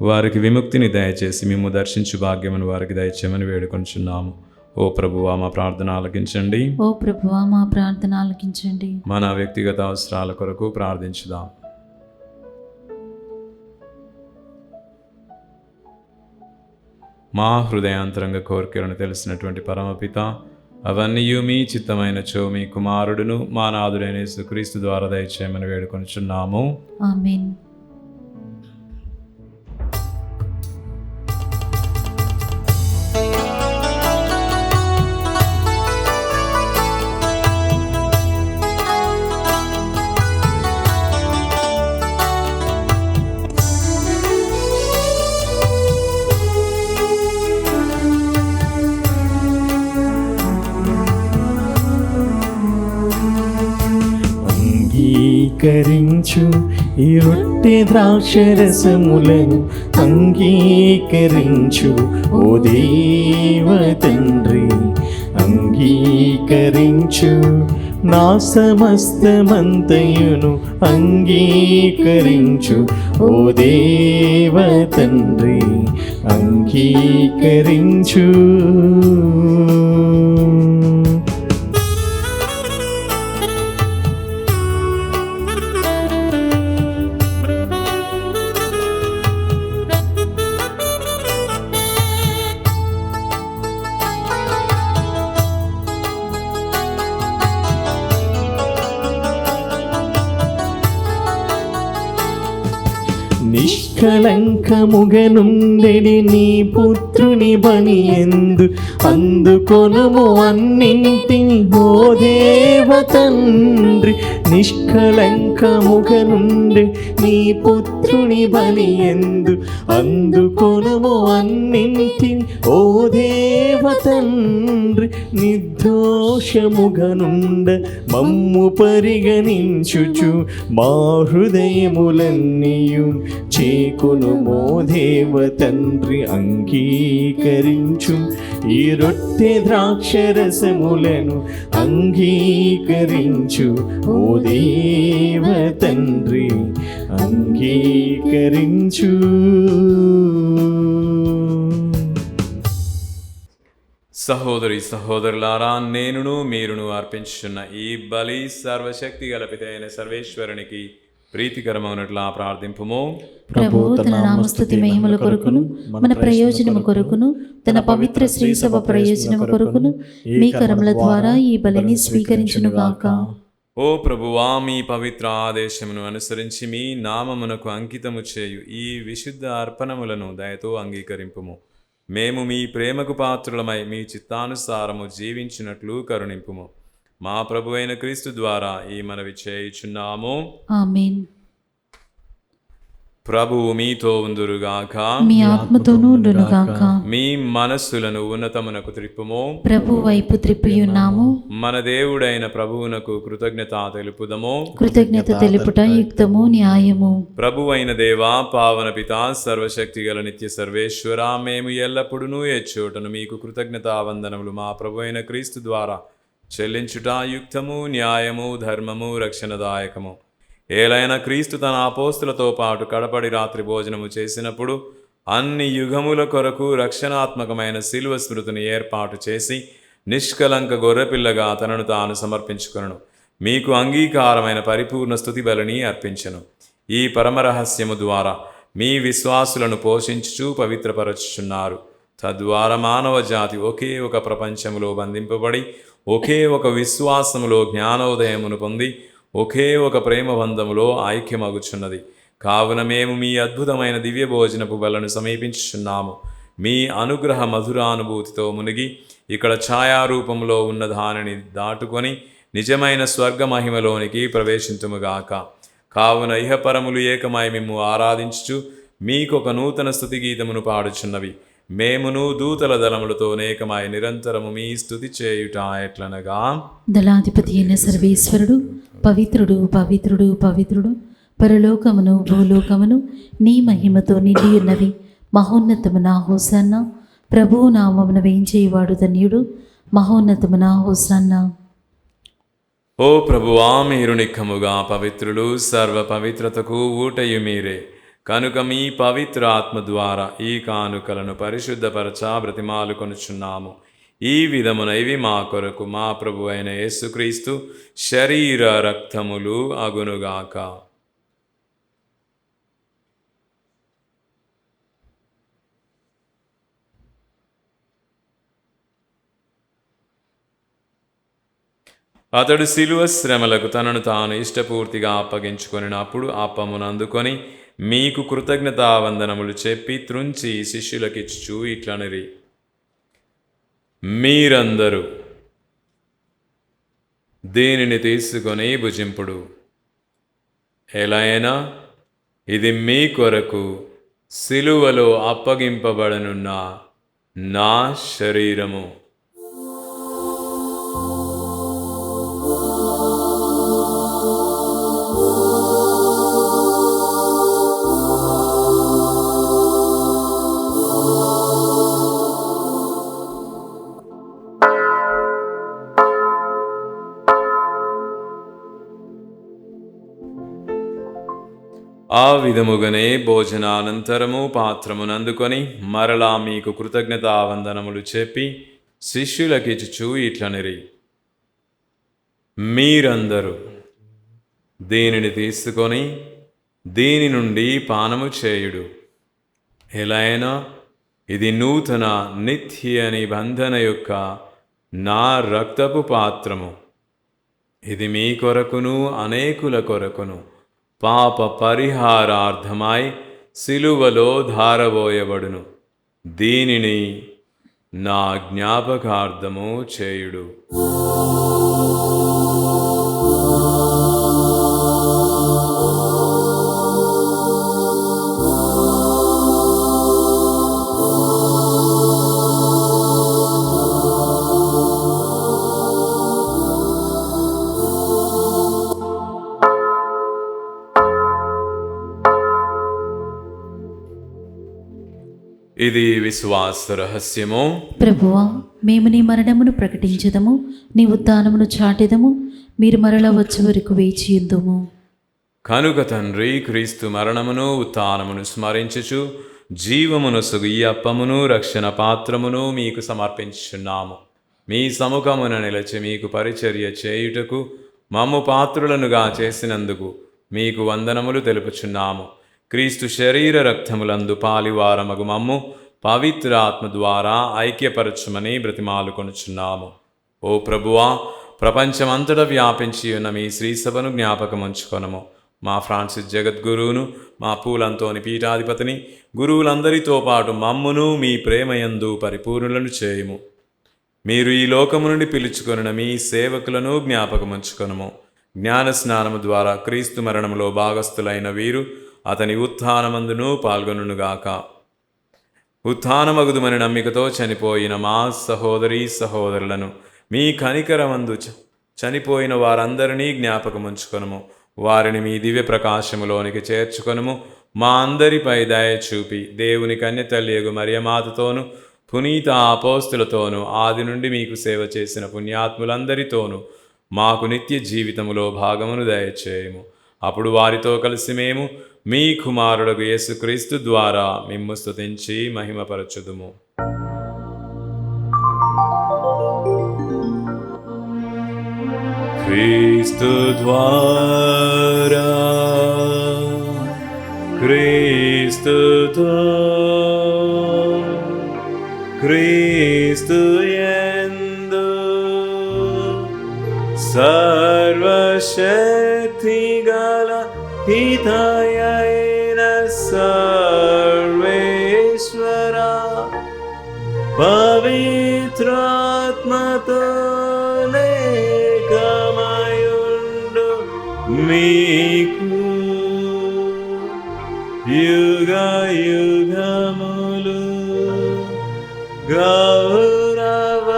వారికి విముక్తిని దయచేసి మేము దర్శించు భాగ్యమును వారికి దయచేయమని వేడుకొంచున్నాము. ఓ ప్రభువా మా ప్రార్థన ఆలకించండి. ఓ ప్రభువా మా ప్రార్థన ఆలకించండి. మన వ్యక్తిగత అవసరాల కొరకు ప్రార్థించుదాం. మా హృదయాంతరంగ కోరికలను తెలిసినటువంటి పరమపిత, అవన్నీ మీ చిత్తమైనచో మీ కుమారుడును మా నాథుడైన యేసుక్రీస్తు ద్వారా దయచేయమని వేడుకొంచున్నాము. ఆమేన్. అంగీకరించు ఈ రొట్టె ద్రాక్షరసములను, అంగీకరించు ఓ దేవ తండ్రి, అంగీకరించు నా సమస్తమంతయును, అంగీకరించు ఓ దేవ తండ్రి, అంగీకరించు. నిష్కళంకముగనుండెడి నీ పుత్రుని బని ఎందు, అందుకొనుము అన్నింటిని ఓ దేవ తండ్రి. నిష్కళంకముగనుండె నీ పుత్రుని బని ఎందు, అందుకొనుము అన్నింటిని ఓ దేవ తండ్రి. నిర్దోషముగనుండ మమ్ము పరిగణించుచు మా హృదయములన్నీయు చేకొనుమో దేవ తండ్రి, అంగీకరించు ఈ రొట్టె ద్రాక్షరసములను, అంగీకరించు ఓ దేవ తండ్రి, అంగీకరించు. సహోదరి సహోదరులారా, నేనును మీరును అర్పించుచున్న ఈ బలి సర్వశక్తి గల పిత అయిన సర్వేశ్వరునికి ప్రీతికరమవునట్లా ప్రార్థింపుము. ప్రభు తన నామస్తుతి మహిమల కొరకును, మన ప్రయోజనము కొరకును, తన పవిత్ర శ్రీ సభ ప్రయోజనము కొరకును మీ కరముల ద్వారా ఈ బలిని స్వీకరించునుగాక. ఓ ప్రభువా, మీ పవిత్ర ఆదేశమును అనుసరించి మీ నామమునకు అంకితము చేయు ఈ విశుద్ధ అర్పణములను దయతో అంగీకరింపుము. మేము మీ ప్రేమకు పాత్రులమై మీ చిత్తానుసారము జీవించినట్లు కరుణింపుము. మా ప్రభు అయిన క్రీస్తు ద్వారా ఈ మనవి చేయుచున్నాము. ఆమేన్. ప్రభువు మీతో ఉందురుగాక, మీ ఆత్మతోనూ ఉండునుగాక. మీ మనస్సులను ఉన్నతమునకు త్రిప్పుము. ప్రభు వైపు త్రిప్పియున్నాము. మన దేవుడైన ప్రభువునకు కృతజ్ఞత తెలుపుదము. కృతజ్ఞత తెలుపుట యుక్తము, న్యాయము. ప్రభు అయిన దేవా, పావన పిత, సర్వశక్తి గల నిత్య సర్వేశ్వర, మేము ఎల్లప్పుడూ ఎచ్చోటను మీకు కృతజ్ఞతావందనములు మా ప్రభు అయిన క్రీస్తు ద్వారా చెల్లించుట యుక్తము, న్యాయము, ధర్మము, రక్షణదాయకము. ఏలైనా క్రీస్తు తన అపోస్తులతో పాటు కడపడి రాత్రి భోజనము చేసినప్పుడు అన్ని యుగముల కొరకు రక్షణాత్మకమైన శిలువ స్మృతిని ఏర్పాటు చేసి నిష్కలంక గొర్రెపిల్లగా తనను తాను సమర్పించుకొనను. మీకు అంగీకారమైన పరిపూర్ణ స్తుతి బలిని అర్పించెను. ఈ పరమరహస్యము ద్వారా మీ విశ్వాసులను పోషించుచూ పవిత్రపరచుచున్నారు. తద్వారా మానవ జాతి ఒకే ఒక ప్రపంచములో బంధింపబడి ఒకే ఒక విశ్వాసములో జ్ఞానోదయమును పొంది ఒకే ఒక ప్రేమ బంధములో ఐక్యమగుచున్నది. కావున మేము మీ అద్భుతమైన దివ్య భోజనపు బలను సమీపించుచున్నాము. మీ అనుగ్రహ మధురానుభూతితో మునిగి ఇక్కడ ఛాయారూపంలో ఉన్న దానిని దాటుకొని నిజమైన స్వర్గ మహిమలోనికి ప్రవేశింతుముగాక. కావున ఇహపరములు ఏకమై మిమ్ము ఆరాధించుచు మీకొక నూతన స్తుతి గీతమును పాడుచున్నవి. మేమును దూతల దళములతో ఏకమై నిరంతరము మీ స్తుతి చేయుట ఎట్లనగా, దళాధిపతి అయిన సర్వేశ్వరుడు పవిత్రుడు పవిత్రుడు పవిత్రుడు, పరలోకమును భూలోకమును నీ మహిమతో నిండి ఉన్నవి. మహోన్నతమున హోసన్న, ప్రభువు నామమున వేంచేవాడు ధన్యుడు. మహోన్నతమున హోసన్న. ఓ ప్రభువా, మీరు నిక్కముగా పవిత్రులు, సర్వ పవిత్రతకు ఊటయు మీరే. కనుక మీ పవిత్ర ఆత్మ ద్వారా ఈ కానుకలను పరిశుద్ధపరచ బ్రతిమాలు కొనుచున్నాము. ఈ విధమున ఇవి మా కొరకు మా ప్రభు అయిన యేసుక్రీస్తు శరీర రక్తములు అగునుగాక. అతడు శిలువ శ్రమలకు తనను తాను ఇష్టపూర్తిగా అప్పగించుకొనినప్పుడు అప్పమును అందుకొని మీకు కృతజ్ఞతావందనములు చెప్పి త్రుంచి శిష్యులకిచ్చుచూ ఇట్లనిరి, మీరందరూ దీనిని తీసుకొని భుజింపుడు. ఎలైనా ఇది మీ కొరకు శిలువలో అప్పగింపబడనున్న నా శరీరము. ఆ విధముగానే భోజనానంతరము పాత్రమునందుకొని మరలా మీకు కృతజ్ఞతావందనములు చెప్పి శిష్యులకిచ్చుచూ ఇట్లనిరి, మీరందరూ దీనిని తీసుకొని దీని నుండి పానము చేయుడు. ఎలైనా ఇది నూతన నిత్య నిబంధన యొక్క నా రక్తపు పాత్రము. ఇది మీ కొరకును అనేకుల కొరకును పాప పరిహారార్థమై సిలువలో ధారబోయబడును. దీనిని నా జ్ఞాపకార్థము చేయుడు. ఇది విశ్వాస రహస్యము. ప్రభువా, మేము నీ మరణమును ప్రకటించదము, నీ ఉత్థానమును చాటెదము. మీరు మరల వచ్చే వరకు వేచియుందుము. కనుక తండ్రి, క్రీస్తు మరణమును ఉత్థానమును స్మరించుచు జీవమునొసగు ఈ అప్పమును రక్షణ పాత్రమును మీకు సమర్పించుచున్నాము. మీ సముఖమున నిలచి మీకు పరిచర్య చేయుటకు మమ్ము పాత్రులనుగా చేసినందుకు మీకు వందనములు తెలుపుచున్నాము. క్రీస్తు శరీర రక్తములందు పాలివారమగు మమ్ము పవిత్ర ఆత్మ ద్వారా ఐక్యపరచుమని బ్రతిమాలుకొనుచున్నాము. ఓ ప్రభువా, ప్రపంచమంతటా వ్యాపించి ఉన్న మీ శ్రీసభను జ్ఞాపకముంచుకొనము. మా ఫ్రాన్సిస్ జగద్గురువును, మా పూలంతోని పీఠాధిపతిని, గురువులందరితో పాటు మమ్మును మీ ప్రేమయందు పరిపూర్ణులను చేయుము. మీరు ఈ లోకము నుండి పిలుచుకొనిన మీ సేవకులను జ్ఞాపకముంచుకొనము. జ్ఞానస్నానము ద్వారా క్రీస్తు మరణములో భాగస్థులైన వీరు అతని ఉత్థానమందును పాల్గొనుగాక. ఉత్థానమగుదుమని నమ్మికతో చనిపోయిన మా సహోదరీ సహోదరులను మీ కనికరమందు చనిపోయిన వారందరినీ జ్ఞాపకముంచుకొనుము. వారిని మీ దివ్య ప్రకాశములోనికి చేర్చుకొనుము. మా అందరిపై దయ చూపి దేవుని కన్యతల్లియగు మరియమాతతోను పునీత అపోస్తులతోనూ ఆది నుండి మీకు సేవ చేసిన పుణ్యాత్ములందరితోనూ మాకు నిత్య జీవితములో భాగమును దయచేయము. అప్పుడు వారితో కలిసి మేము మీ కుమారుడు యేసుక్రీస్తు ద్వారా మిమ్ము స్తుతించి మహిమపరచుదుము. క్రీస్తు ద్వారా, క్రీస్తుతో, క్రీస్తు యందు సర్వశక్తిగల పితయైన సర్వేశ్వర పవిత్రాత్మతో లేకమయుండు మీకు యుగ యుగములు గౌరవ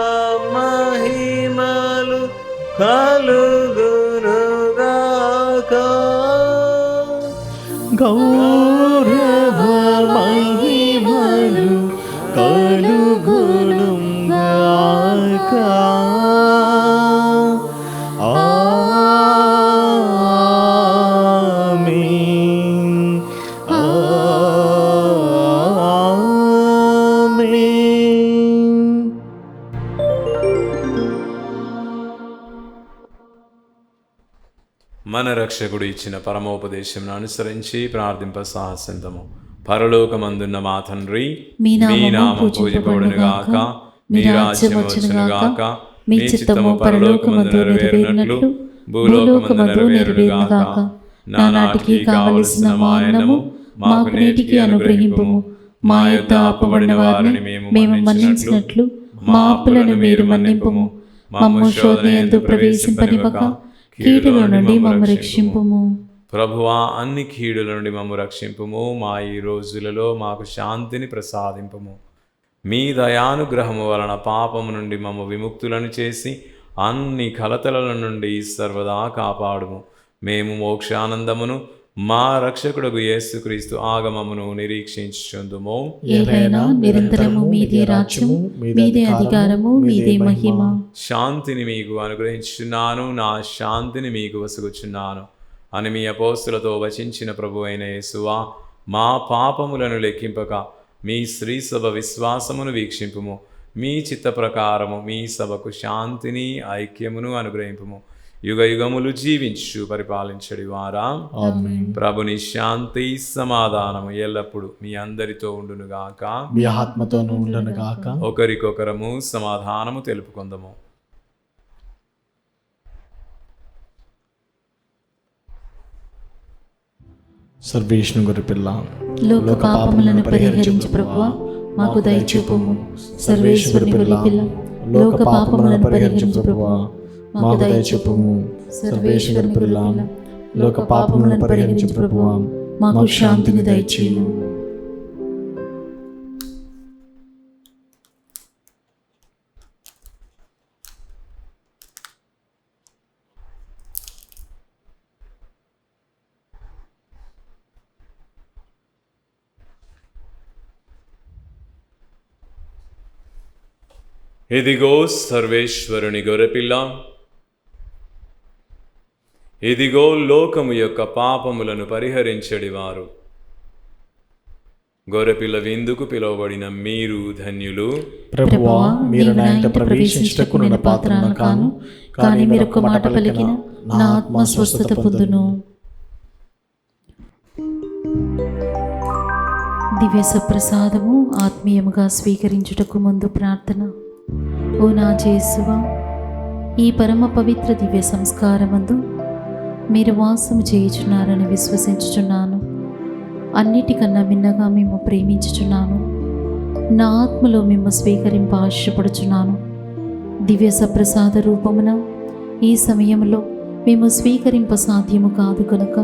మహిమలు కలుగునుగాక. గౌరవ మహిమలు కలుగునుగాక. ఆమేన్. ఆమేన్. మన రక్షకుడు ఇచ్చిన పరమోపదేశం అనుసరించి ప్రార్థింప సాహసింతము. పరలోకమందున్న మా తండ్రి, మీ నామము పూజింపబడునుగాక, మీ రాజ్యం వచ్చునుగాక, మీ చిత్తము పరలోకమందు నెరవేరినట్లు భూలోకమందు నెరవేరునుగాక. నానాటికి కావలసిన మా అన్నము మాకు నేటికి అనుగ్రహింపుము. మా యొద్ద అప్పుబడిన వారిని మేము మన్నించినట్లు మా అప్పులను మీరు మన్నింపుము. మమ్ము శోధనయందు ప్రవేశింపనివ్వక కీడుల నుండి మమ్ము రక్షింపుము. ప్రభువా, అన్ని కీడుల నుండి మమ్ము రక్షింపుము. మా ఈ రోజులలో మాకు శాంతిని ప్రసాదింపుము. మీ దయానుగ్రహము వలన పాపము నుండి మమ్ము విముక్తులను చేసి అన్ని కలతల నుండి సర్వదా కాపాడుము. మేము మోక్షానందమును మా రక్షకుడగు యేసుక్రీస్తు ఆగమమును నిరీక్షించుచుందుము. ఏలైనా నిరంతరము మీదే రాజ్యము, మీదే అధికారము, మీదే మహిమ. శాంతిని మీకు అనుగ్రహించుచున్నాను, నా శాంతిని మీకు వసుగుచున్నాను అని మీ అపోస్తులతో వచించిన ప్రభు అయిన యేసువా, మా పాపములను లెక్కింపక మీ శ్రీ సభ విశ్వాసమును వీక్షింపుము. మీ చిత్త ప్రకారము మీ సభకు శాంతిని ఐక్యమును అనుగ్రహింపుము. యుగ యుగములు జీవించు పరిపాలించడి వారా, ప్రభుని శాంతి సమాధానము ఎల్లప్పుడు మీ అందరితో ఉండునుగాక, మీ ఆత్మతోనూ ఉండునుగాక. ఒకరికొకరము సమాధానము తెలుపుకొందము. సర్వేష్ణు గొర్రెపిల్ల, లోక పాపములను పరిహరించు ప్రభువా, మాకు దయచూపుము. సర్వేశ్వరుని గొర్రెపిల్ల, లోక పాపములను పరిహరించు ప్రభువా, మాకు దయచూపుము. సర్వేశ్వరుని గొర్రెపిల్ల, లోక పాపములను పరిహరించు ప్రభువా, మాకు శాంతిని దయచేయుము. ఇదిగో సర్వేశ్వరుని గొర్రెపిల్ల, ఇదిగో లోకము యొక్క పాపములను పరిహరించడివారు. గొర్రెపిల్ల విందుకు పిలువబడిన మీరు ధన్యులు. ప్రభువా, మీరు నా ఇంట ప్రవేశించుటకు నేను పాత్రను కాను, కానీ మీరు ఒక్క మాట పలికిన నా ఆత్మ స్వస్థత పొందును. దివ్య సప్రసాదము ఆత్మీయముగా స్వీకరించుటకు ముందు ప్రార్థన. ఓ నా యేసువా, ఈ పరమ పవిత్ర దివ్య సంస్కారమందు మీరు వాసము చేయుచున్నారని విశ్వసించుచున్నాను. అన్నిటికన్నా మిన్నగా మేము ప్రేమించుచున్నాను. నా ఆత్మలో మేము స్వీకరింప ఆశపడుచున్నాను. దివ్య సప్రసాద రూపమున ఈ సమయంలో మేము స్వీకరింప సాధ్యము కాదు కనుక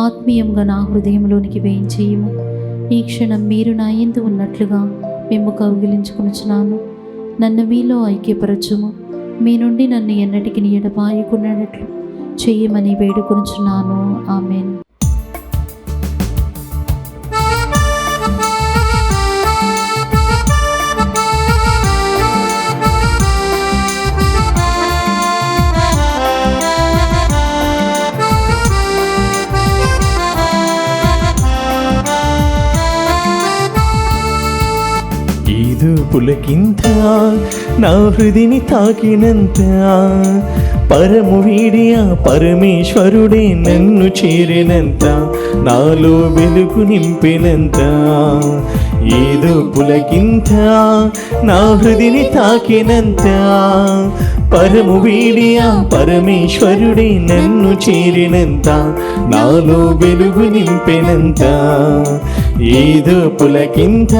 ఆత్మీయంగా నా హృదయంలోనికి వేయించేయము. ఈ క్షణం మీరు నా యందు ఉన్నట్లుగా మేము కౌగిలించుకొనుచున్నాను. నన్ను మీలో ఐక్యపరచుము. మీ నుండి నన్ను ఎన్నటికి ఎడబాయకున్నట్లు చెయ్యమని వేడుకొనుచున్నాను. ఆమేన్. పులకింత నా హృదిని తాకినంత పరము వీడి ఆ పరమేశ్వరుడే నన్ను చేరినంత, నాలో వెలుగు నింపినంత, ఏదో పులకింత నా హృదిని తాకినంత, పరము వీడి ఆ పరమేశ్వరుడే నన్ను చేరినంత, నాలో వెలుగు నింపినంత, ఏదో పులకింత.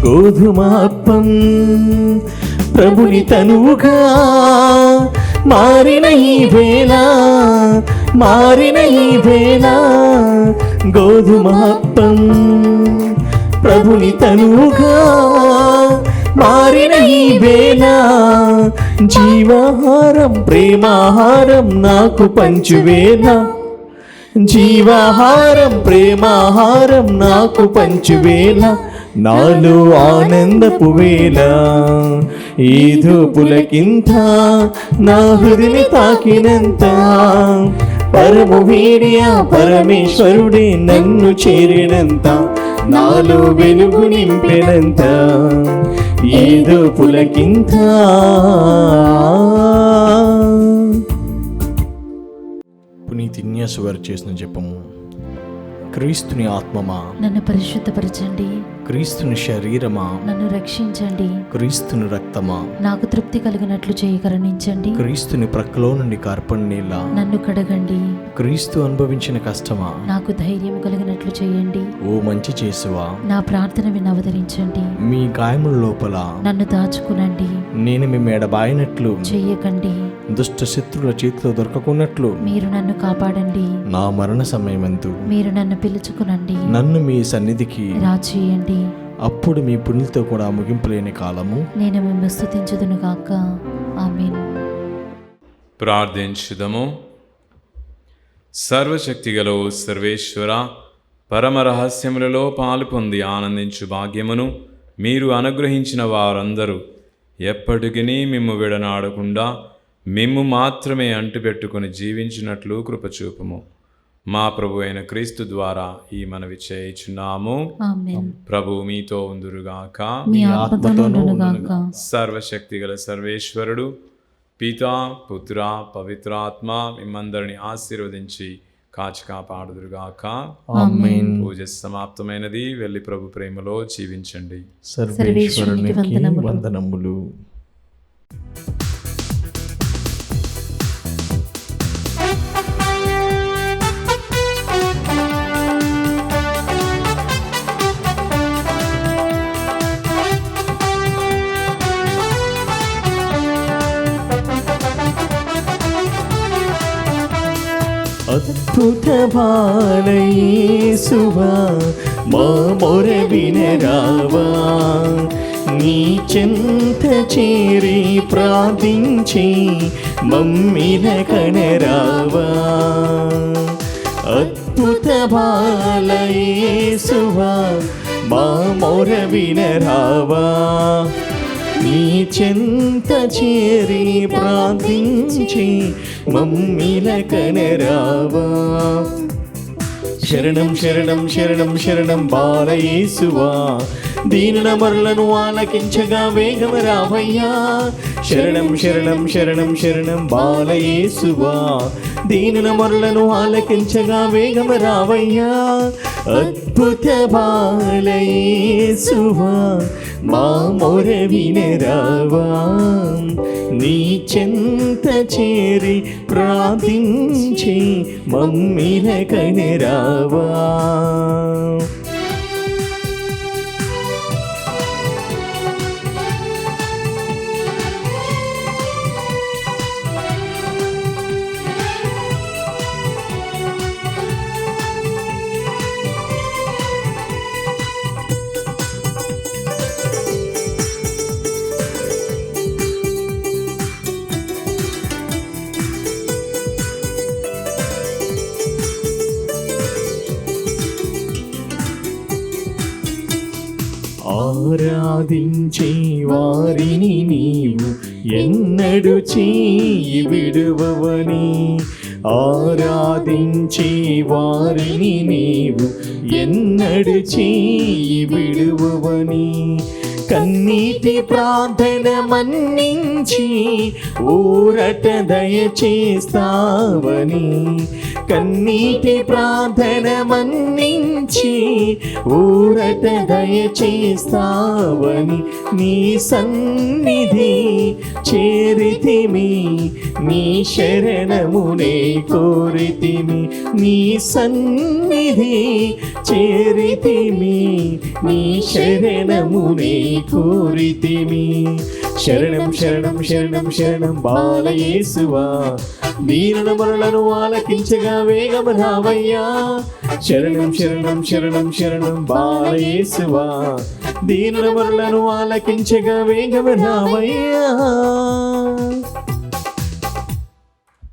గోధుమాప్పం ప్రభుని తనువుగా మారిన ఈ వేళ, మారిన ఈ వేళ, గోధుమాప్పం ప్రభుని తనువుగా మారిన ఈ వేళ, జీవాహారం ప్రేమాహారం నాకు పంచువేళ, జీవాహారం ప్రేమాహారం నాకు పంచువేళ, నాలో ఆనందపు వేళ, ఏదో పులకింత నా హృదిని తాకినంత, పరము వీడి ఆ పరమేశ్వరుడే నన్ను చేరినంత, నాలో వెలుగు నింపినంత, ఏదో పులకింత. పునీత్ ఇన్యాసు గారు చేసిన జపము. క్రీస్తుని ఆత్మమా నన్ను పరిశుద్ధపరచండి, క్రీస్తుని శరీరమా నన్ను రక్షించండి, క్రీస్తుని రక్తమా నాకు తృప్తి కలిగినట్లు చేయి కరుణించండి, క్రీస్తుని ప్రక్కలో నుండి కార్పణ నీళ్ళ నన్ను కడగండి, క్రీస్తు అనుభవించిన కష్టమా నాకు ధైర్యం కలిగినట్లు చేయండి, ఓ మంచి చేసువా నా ప్రార్థన విని అవతరించండి, మీ గాయముల లోపల నన్ను దాచుకునండి, నేను మీ మెడబాయినట్లు చెయ్యకండి, దుష్ట శత్రుల చేతిలో దొరకకున్నట్లు మీరు నన్ను కాపాడండి, నా మరణ సమయమందు మీరు నన్ను పిలుచుకునండి, నన్ను మీ సన్నిధికి రాచేయండి, అప్పుడు మీ పుణ్యులతో కూడా ముగింపులేని కాలము నేను మిమ్మల్ని స్తుతించుదును గాక. ఆమేన్. ప్రార్థించుదము. సర్వశక్తిగల సర్వేశ్వర, పరమ రహస్యములలో పాలు పొంది ఆనందించు భాగ్యమును మీరు అనుగ్రహించిన వారందరూ ఎప్పటికీ మిమ్ము విడనాడకుండా మిమ్ము మాత్రమే అంటుపెట్టుకుని జీవించినట్లు కృపచూపము. మా ప్రభు అయిన క్రీస్తు ద్వారా ఈ మనవి చేయుచున్నాము. ఆమేన్. ప్రభు మీతో ఉందురుగాక. మీ ఆత్మతోనూ ఉండునుగాక. సర్వశక్తిగల సర్వేశ్వరుడు పితా పుత్ర పవిత్రాత్మ మిమ్మందరిని ఆశీర్వదించి కాచి కాపాడుదురుగాక. ఆమేన్. పూజ సమాప్తమైనది. వెళ్ళి ప్రభు ప్రేమలో జీవించండి. సర్వేశ్వరునికి వందనములు. అద్భుత బాలయేసువా మా మొర వినరావా, నీ చెంత చేరి ప్రార్థించి మమ్మిన కనరావా, అద్భుత బాలయేసువా మా మొర వినరావా, నీ చెంత చేరి ప్రార్థించి మమ్మిల కనరావా, శరణం శరణం శరణం శరణం బాలయేసువా, దీనుల మరులను ఆలకించగా వేగమ రావయ్యా, శరణం శరణం శరణం శరణం బాలయేసువా, దీనుల మరులను ఆలకించగా వేగమ రావయ్యా, అద్భుత బాలయేసువా మా మొర వినరావా, నీ చెంత చేరి ప్రార్థించి మమ్మిల కనరావా. వారిని నీవు ఎన్నడు చేయి విడువవని, ఆరాధించే వారిని నీవు ఎన్నడు చేయి విడువవని, కన్నీటి ప్రార్థన మన్నించి ఊరట దయచేస్తావని, కన్నీటి ప్రార్థన మన్నించి ఊరట దయచేస్తావని, నీ సన్నిధి చేరితిమి, నీ శరణమునే కోరితిమి, నీ సన్నిధి చేరితిమి, నీ శరణమునే కోరితిమి. శరణం శరణం శరణం శరణం బాలయేసువా, దీనుల మొరలను ఆలకించగా వేగము రావయ్యా. శరణం శరణం శరణం శరణం బాలయేసువా, దీనుల మొరలను ఆలకించగా వేగము రావయ్యా.